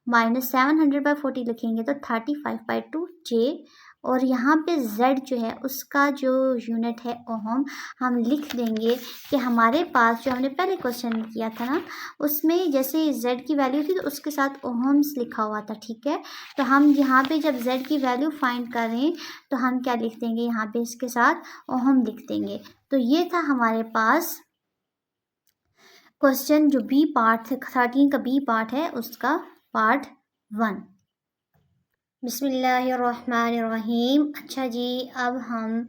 माइनस 700/40 लिखेंगे तो 35/2 जे। और यहाँ पे z जो है उसका जो यूनिट है ओहम, हम लिख देंगे कि हमारे पास जो हमने पहले क्वेश्चन किया था ना, उसमें जैसे z की वैल्यू थी तो उसके साथ ओहम्स लिखा हुआ था। ठीक है, तो हम यहाँ पे जब z की वैल्यू फाइंड करें तो हम क्या लिख देंगे, यहाँ पे इसके साथ ओहम लिख देंगे। तो ये था हमारे पास क्वेश्चन जो बी पार्ट है, 13 का बी पार्ट है, उसका पार्ट 1। बिस्मिल्लाहिर्रहमानिर्रहीम। अच्छा जी, अब हम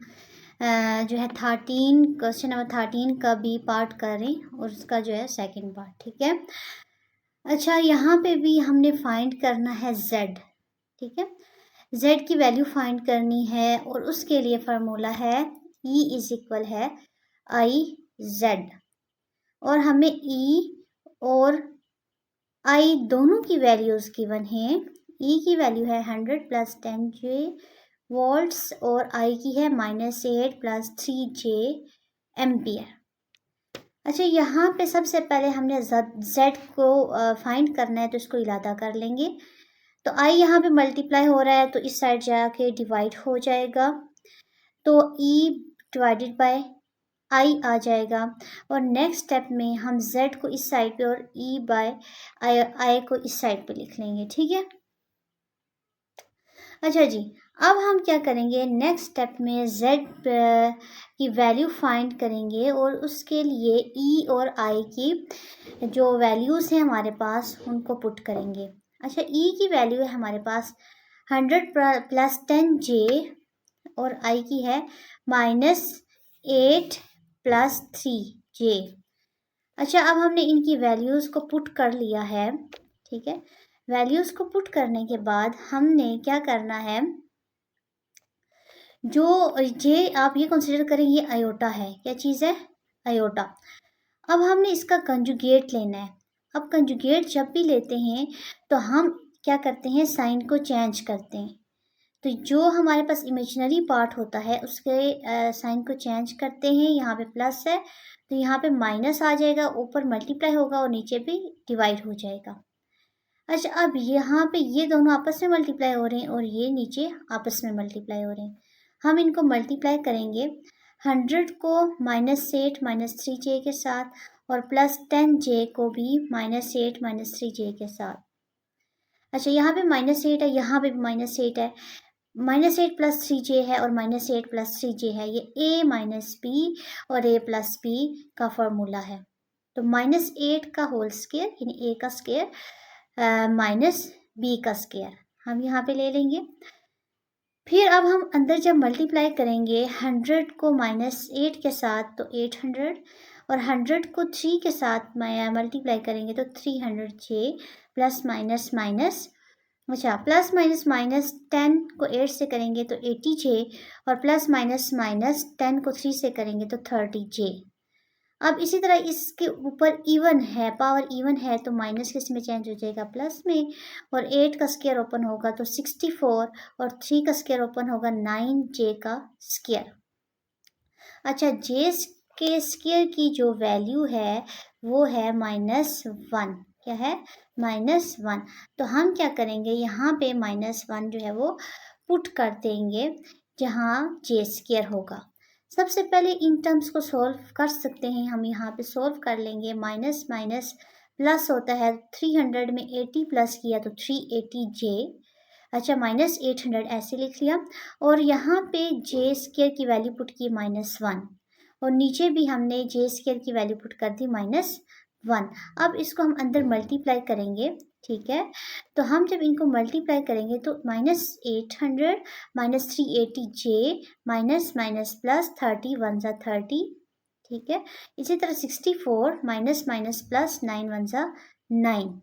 जो है 13 क्वेश्चन नंबर 13 का बी पार्ट करें और उसका जो है सेकंड पार्ट। ठीक है। अच्छा, यहाँ पे भी हमने फाइंड करना है z। ठीक है, z की वैल्यू फाइंड करनी है और उसके लिए फार्मूला है E इज इक्वल है IZ। और हमें E और I दोनों की वैल्यूज़ गिवन है। E की वैल्यू है 100 + 10J वोल्ट्स और I की है -8 + 3J एम्पियर। अच्छा, यहाँ पे सबसे पहले हमने Z को फाइंड करना है, तो इसको इलादा कर लेंगे। तो I यहाँ पे मल्टीप्लाई हो रहा है तो इस साइड जाके डिवाइड हो जाएगा, तो E डिवाइडेड बाय I आ जाएगा। और नेक्स्ट स्टेप में हम Z को इस साइड पे और E बाय I को इस साइड पे लिख लेंगे। ठीक है। अच्छा जी, अब हम क्या करेंगे, नेक्स्ट स्टेप में Z की वैल्यू फाइंड करेंगे और उसके लिए E और I की जो वैल्यूज़ हैं हमारे पास उनको पुट करेंगे। अच्छा, E की वैल्यू है हमारे पास 100 + 10J और I की है -8 + 3J। अच्छा, अब हमने इनकी वैल्यूज़ को पुट कर लिया है। ठीक है, वैल्यूज़ को पुट करने के बाद हमने क्या करना है, जो जे आप ये कंसिडर करें ये आयोटा है। क्या चीज़ है? आयोटा। अब हमने इसका कंजुगेट लेना है। अब कंजुगेट जब भी लेते हैं तो हम क्या करते हैं, साइन को चेंज करते हैं। तो जो हमारे पास इमेजिनरी पार्ट होता है उसके साइन को चेंज करते हैं। यहाँ पे प्लस है तो यहाँ पे माइनस आ जाएगा, ऊपर मल्टीप्लाई होगा और नीचे भी डिवाइड हो जाएगा। अच्छा, अब यहाँ पे ये दोनों आपस में मल्टीप्लाई हो रहे हैं और ये नीचे आपस में मल्टीप्लाई हो रहे हैं। हम इनको मल्टीप्लाई करेंगे 100 को -8 - 3J के साथ और +10J को भी -8 - 3J के साथ। अच्छा, यहाँ पे -8 है, यहाँ पे भी -8 है। -8 + 3J है और -8 + 3J है। ये A - B और A + B का फॉर्मूला है। तो -8 का होल स्क्वायर यानी A का स्क्वायर -B का स्क्वायर हम यहाँ पे ले लेंगे। फिर अब हम अंदर जब मल्टीप्लाई करेंगे 100 को -8 के साथ तो 800 और 100 को 3 के साथ मल्टीप्लाई करेंगे तो 300J प्लस माइनस माइनस। अच्छा, प्लस माइनस माइनस 10 को 8 से करेंगे तो 80J और प्लस माइनस माइनस 10 को 3 से करेंगे तो 30J। अब इसी तरह इसके ऊपर इवन है, पावर इवन है तो माइनस किस में चेंज हो जाएगा, प्लस में। और 8 का स्क्वायर ओपन होगा तो 64 और 3 का स्क्वायर ओपन होगा 9J का स्क्वायर। अच्छा, J के स्क्वायर की जो वैल्यू है वो है -1। क्या है? -1। तो हम क्या करेंगे, यहाँ पे -1 जो है वो पुट कर देंगे जहाँ J स्क्वायर होगा। सबसे पहले इन टर्म्स को सॉल्व कर सकते हैं हम, यहाँ पे सॉल्व कर लेंगे। माइनस माइनस प्लस होता है, 300 में 80 प्लस किया तो 380J। अच्छा, -800 ऐसे लिख लिया और यहाँ पे J स्क्वायर की वैल्यू पुट की -1 और नीचे भी हमने J स्क्वायर की वैल्यू पुट कर दी -1। अब इसको हम अंदर मल्टीप्लाई करेंगे। ठीक है, तो हम जब इनको मल्टीप्लाई करेंगे तो -800 -380J माइनस माइनस प्लस 30 1 ज़ा 30। ठीक है, इसी तरह 64 माइनस माइनस प्लस 9 1 ज़ा 9।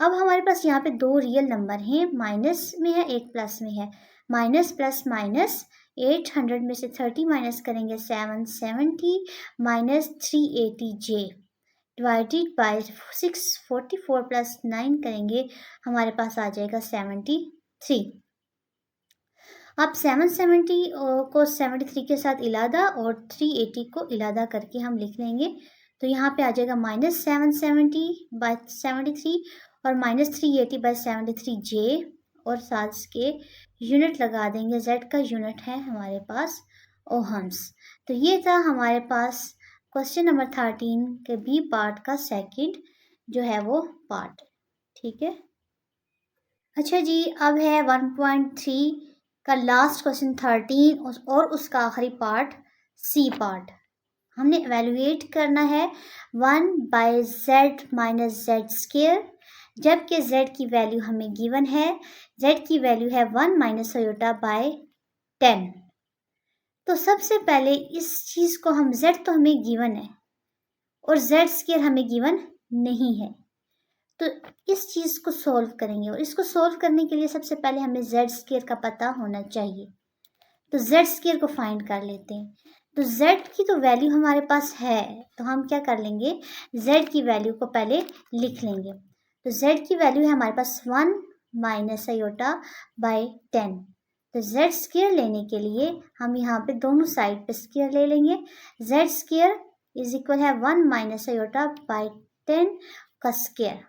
अब हमारे पास यहाँ पे दो रियल नंबर हैं, माइनस में है एक प्लस में है। माइनस प्लस माइनस 800 में से 30 माइनस करेंगे 770 minus 380J divided by 644 plus 9 करेंगे, हमारे पास आ जाएगा 73। अब 770 को 73 के साथ इलादा और 380 को इलादा करके हम लिख लेंगे तो यहाँ पे आ जाएगा -770/73 और -380/73 J, और साथ के यूनिट लगा देंगे। Z का यूनिट है हमारे पास ओहम्स। तो ये था हमारे पास क्वेश्चन नंबर 13 के बी पार्ट का सेकंड जो है वो पार्ट। ठीक है, अच्छा जी, अब है 1.3 का लास्ट क्वेश्चन 13 और उसका आखिरी पार्ट सी पार्ट। हमने एवेल्युएट करना है 1/z माइनस जेड स्क्वेयर, जबकि z की वैल्यू हमें गिवन है। z की वैल्यू है 1 माइनस आयोटा बाय 10। तो सबसे पहले इस चीज़ को हम z तो हमें गिवन है और z स्क्वेयर हमें गिवन नहीं है, तो इस चीज़ को सॉल्व करेंगे। और इसको सॉल्व करने के लिए सबसे पहले हमें z स्क्वेयर का पता होना चाहिए। तो z स्क्वेयर को फाइंड कर लेते हैं। तो z की तो वैल्यू हमारे पास है, तो हम क्या कर लेंगे, z की वैल्यू को पहले लिख लेंगे। तो z की वैल्यू है हमारे पास 1 माइनस आयोटा बाय 10। तो z स्क्वेयर लेने के लिए हम यहाँ पे दोनों साइड पे स्क्वेयर ले लेंगे। z स्क्वेयर इज इक्वल है 1 माइनस आयोटा बाय 10 का स्क्वेयर।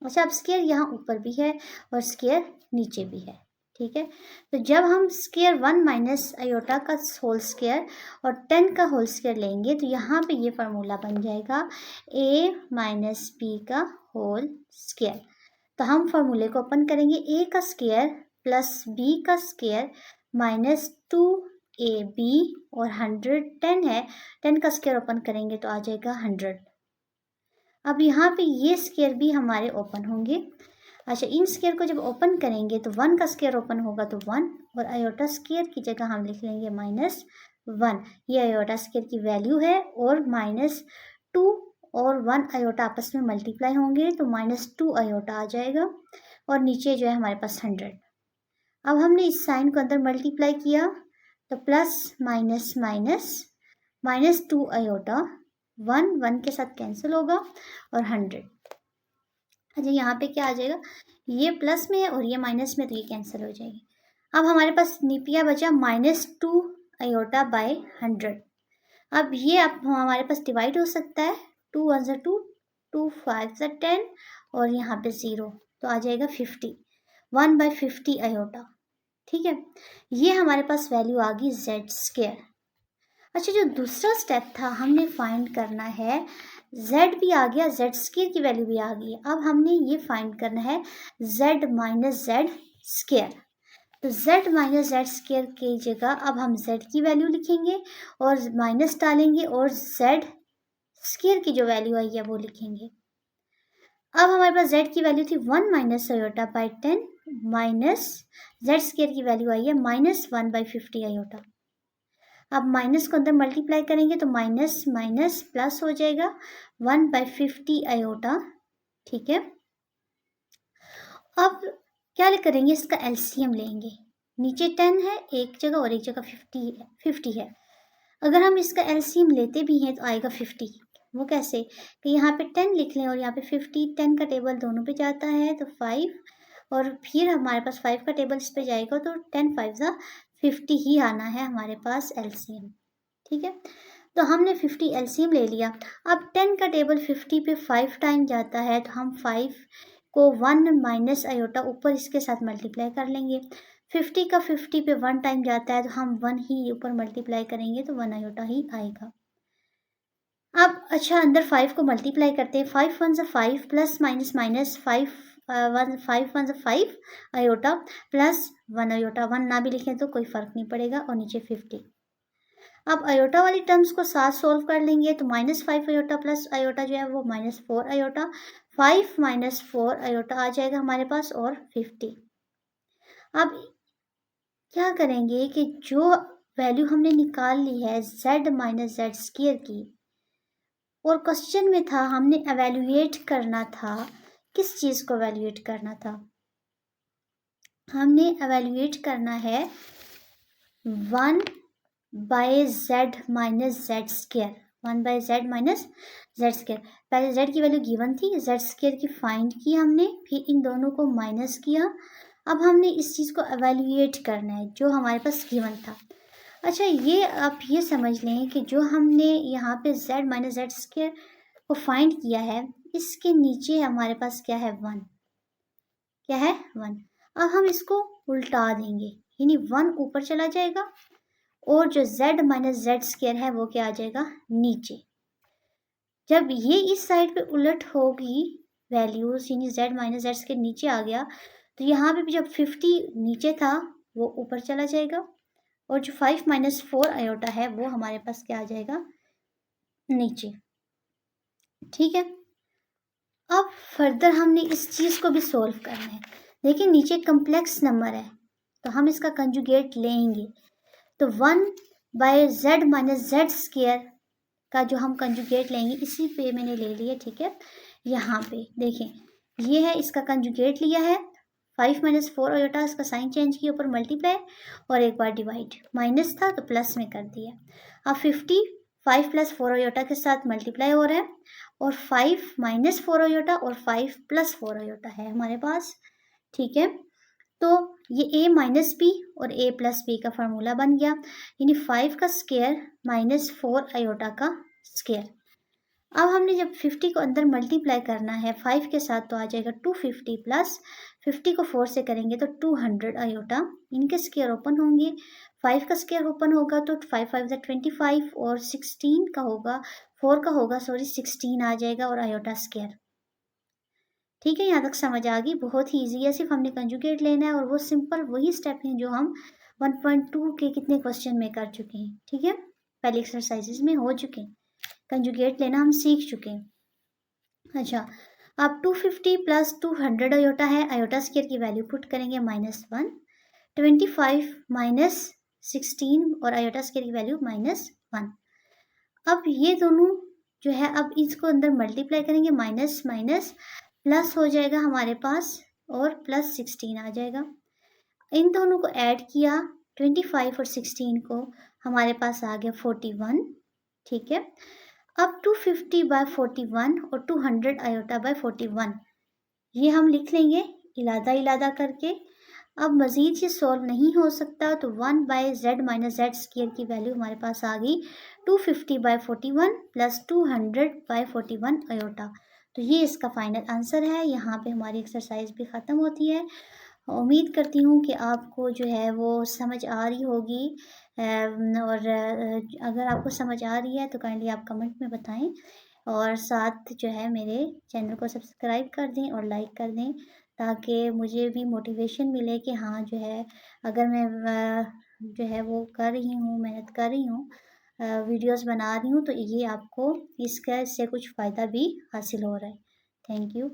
अच्छा, अब स्क्वेयर यहाँ ऊपर भी है और स्क्वेयर नीचे भी है। ठीक है, तो जब हम स्क्वेयर 1 माइनस आयोटा का होल स्क्वेयर और 10 का होल स्क्वेयर लेंगे तो यहाँ पे ये फार्मूला बन जाएगा a माइनस बी का होल स्क्वेयर। तो हम फार्मूले को ओपन करेंगे, a का स्क्वेयर प्लस b का स्क्वेयर माइनस 2ab और 100 10 है, 10 का स्क्वेयर ओपन करेंगे तो आ जाएगा 100। अब यहाँ पे ये स्क्वेयर भी हमारे ओपन होंगे। अच्छा, इन स्क्वेयर को जब ओपन करेंगे तो 1 का स्क्वेयर ओपन होगा तो 1, और आयोटा स्क्वेयर की जगह हम लिख लेंगे -1। ये आयोटा स्क्वेयर की वैल्यू है, और -2 और 1 आयोटा आपस में मल्टीप्लाई होंगे तो -2 आयोटा आ जाएगा, और नीचे जो है हमारे पास 100। अब हमने इस साइन को अंदर मल्टीप्लाई किया तो प्लस माइनस माइनस -2 आयोटा, 1 के साथ कैंसिल होगा और 100। अच्छा, यहाँ पे क्या आ जाएगा, ये प्लस में है और ये माइनस में, तो ये कैंसिल हो जाएगी। अब हमारे पास निपिया बचा -2 आयोटा बाय 100। अब ये अब हमारे पास डिवाइड हो सकता है, 2 1 ज़ा 2, 2 5 ज़ा 10 और यहाँ पे 0, तो आ जाएगा 50, 1/50 आयोटा। ठीक है, ये हमारे पास वैल्यू आ गई z स्क्वेयर। अच्छा, जो दूसरा स्टेप था हमने फाइंड करना है, z भी आ गया, z स्क्वेयर की वैल्यू भी आ गई। अब हमने ये फाइंड करना है z माइनस जेड स्क्वेयर। तो z माइनस जेड स्क्वेयर की जगह अब हम z की वैल्यू लिखेंगे और माइनस डालेंगे और z स्क्वेयर की जो वैल्यू आई है वो लिखेंगे। अब हमारे पास z की वैल्यू थी 1 minus iota by 10 minus z square की वैल्यू आई है -1/50 आयोटा। अब माइनस को अंदर मल्टीप्लाई करेंगे तो माइनस माइनस प्लस हो जाएगा 1/50 आयोटा। ठीक है, अब क्या करेंगे, इसका एलसीएम लेंगे। नीचे 10 है एक जगह और एक जगह 50 है। अगर हम इसका एलसीएम लेते भी हैं तो आएगा 50। वो कैसे, कि यहाँ पे 10 लिख लें और यहाँ पे 50, 10 का टेबल दोनों पे जाता है तो 5, और फिर हमारे पास 5 का टेबल इस पे जाएगा तो 10 5 ज़ा 50 ही आना है हमारे पास एलसीएम। ठीक है, तो हमने 50 एलसीएम ले लिया। अब 10 का टेबल 50 पे 5 टाइम जाता है तो हम 5 को 1 माइनस आयोटा ऊपर इसके साथ मल्टीप्लाई कर लेंगे। 50 का 50 पे 1 टाइम जाता है तो हम 1 ही ऊपर मल्टीप्लाई करेंगे तो 1 आयोटा ही आएगा। अब अच्छा, अंदर 5 को मल्टीप्लाई करते हैं, 5 1 ज़ा 5 प्लस माइनस माइनस 5 1 ज़ा 5 आयोटा प्लस 1 आयोटा, 1 ना भी लिखें तो कोई फ़र्क नहीं पड़ेगा, और नीचे 50। अब आयोटा वाली टर्म्स को साथ सोल्व कर लेंगे तो -5 आयोटा प्लस आयोटा जो है वो -4 आयोटा, 5 -4 आयोटा आ जाएगा हमारे पास, और 50। अब क्या करेंगे कि जो वैल्यू हमने निकाल ली है z माइनस जेड स्क्वेयर की, और क्वेश्चन में था हमने एवेल्युएट करना था, किस चीज़ को एवेल्युएट करना था, हमने एवेल्युएट करना है 1/z minus Z square, 1/z minus Z square. पहले z की वैल्यू गिवन थी, z स्क्वेयर की फाइंड की हमने, फिर इन दोनों को माइनस किया। अब हमने इस चीज़ को एवेल्युएट करना है जो हमारे पास गिवन था। अच्छा, ये आप ये समझ लें कि जो हमने यहाँ पे z माइनस जेड स्क्वायर को फाइंड किया है, इसके नीचे हमारे पास क्या है, 1। क्या है, 1। अब हम इसको उल्टा देंगे, यानी 1 ऊपर चला जाएगा और जो z माइनस जेड स्क्वायर है वो क्या आ जाएगा, नीचे। जब ये इस साइड पे उलट होगी वैल्यूज, यानी z माइनस जेड स्क्वायर नीचे आ गया, तो यहाँ पे भी जब 50 नीचे था वो ऊपर चला जाएगा और जो 5 माइनस 4 आयोटा है वो हमारे पास क्या आ जाएगा, नीचे। ठीक है, अब फर्दर हमने इस चीज़ को भी सोल्व करना है। देखिए नीचे कम्प्लेक्स नंबर है तो हम इसका कंजुगेट लेंगे, तो 1 by z minus z square का जो हम कंजुगेट लेंगे इसी पे मैंने ले लिया। ठीक है, यहाँ पे देखें ये है, इसका कंजुगेट लिया है, 5 माइनस 4 आयोटा, इसका साइन चेंज किया, ऊपर मल्टीप्लाई और एक बार डिवाइड, माइनस था तो प्लस में कर दिया। अब 50 5 प्लस 4 आयोटा के साथ मल्टीप्लाई हो रहा है और 5 माइनस 4 आयोटा और 5 प्लस 4 आयोटा है हमारे पास। ठीक है, तो ये a माइनस बी और a प्लस बी का फार्मूला बन गया, यानी 5 का स्क्वायर माइनस 4 आयोटा का स्क्वायर। अब हमने जब 50 को अंदर मल्टीप्लाई करना है 5 के साथ तो आ जाएगा 250 प्लस 50 को 4 से करेंगे तो 200 आयोटा, इनके स्क्वायर ओपन होंगे, 5 का स्क्वायर ओपन होगा तो 5 5 25 और 16 का होगा, 4 का होगा सॉरी 16 आ जाएगा और आयोटा स्क्वायर। ठीक है, यहाँ तक समझ आ गई, बहुत ही ईजी है, सिर्फ हमने कंजुगेट लेना है और वो सिंपल वही स्टेप हैं जो हम 1.2 के कितने क्वेश्चन में कर चुके हैं। ठीक है, पहले एक्सरसाइजेज में हो चुके हैं, कंजुगेट लेना हम सीख चुके हैं। अच्छा, अब 250 प्लस 200 आयोटा है, आयोटा स्क्वायर की वैल्यू पुट करेंगे -1, 25 माइनस 16 और आयोटा स्क्वायर की वैल्यू -1। अब ये दोनों जो है, अब इसको अंदर मल्टीप्लाई करेंगे, माइनस माइनस प्लस हो जाएगा हमारे पास और प्लस 16 आ जाएगा। इन दोनों को ऐड किया 25 और 16 को, हमारे पास आ गया 41। ठीक है, अब 250 बाय 41 और 200 आयोटा बाय 41 ये हम लिख लेंगे इलादा इलादा करके। अब मज़ीद ये सॉल्व नहीं हो सकता तो 1 by z minus z square की वैल्यू हमारे पास आ गई 250 बाय 41 प्लस 200 बाय 41 आयोटा। तो ये इसका फाइनल आंसर है। यहाँ पे हमारी एक्सरसाइज भी ख़त्म होती है। उम्मीद करती हूँ कि आपको जो है वो समझ आ रही होगी, और अगर आपको समझ आ रही है तो काइंडली आप कमेंट में बताएं और साथ जो है मेरे चैनल को सब्सक्राइब कर दें और लाइक कर दें ताकि मुझे भी मोटिवेशन मिले कि हाँ जो है, अगर मैं जो है वो कर रही हूँ, मेहनत कर रही हूँ, वीडियोस बना रही हूँ तो ये आपको इसका इससे कुछ फ़ायदा भी हासिल हो रहा है। Thank you.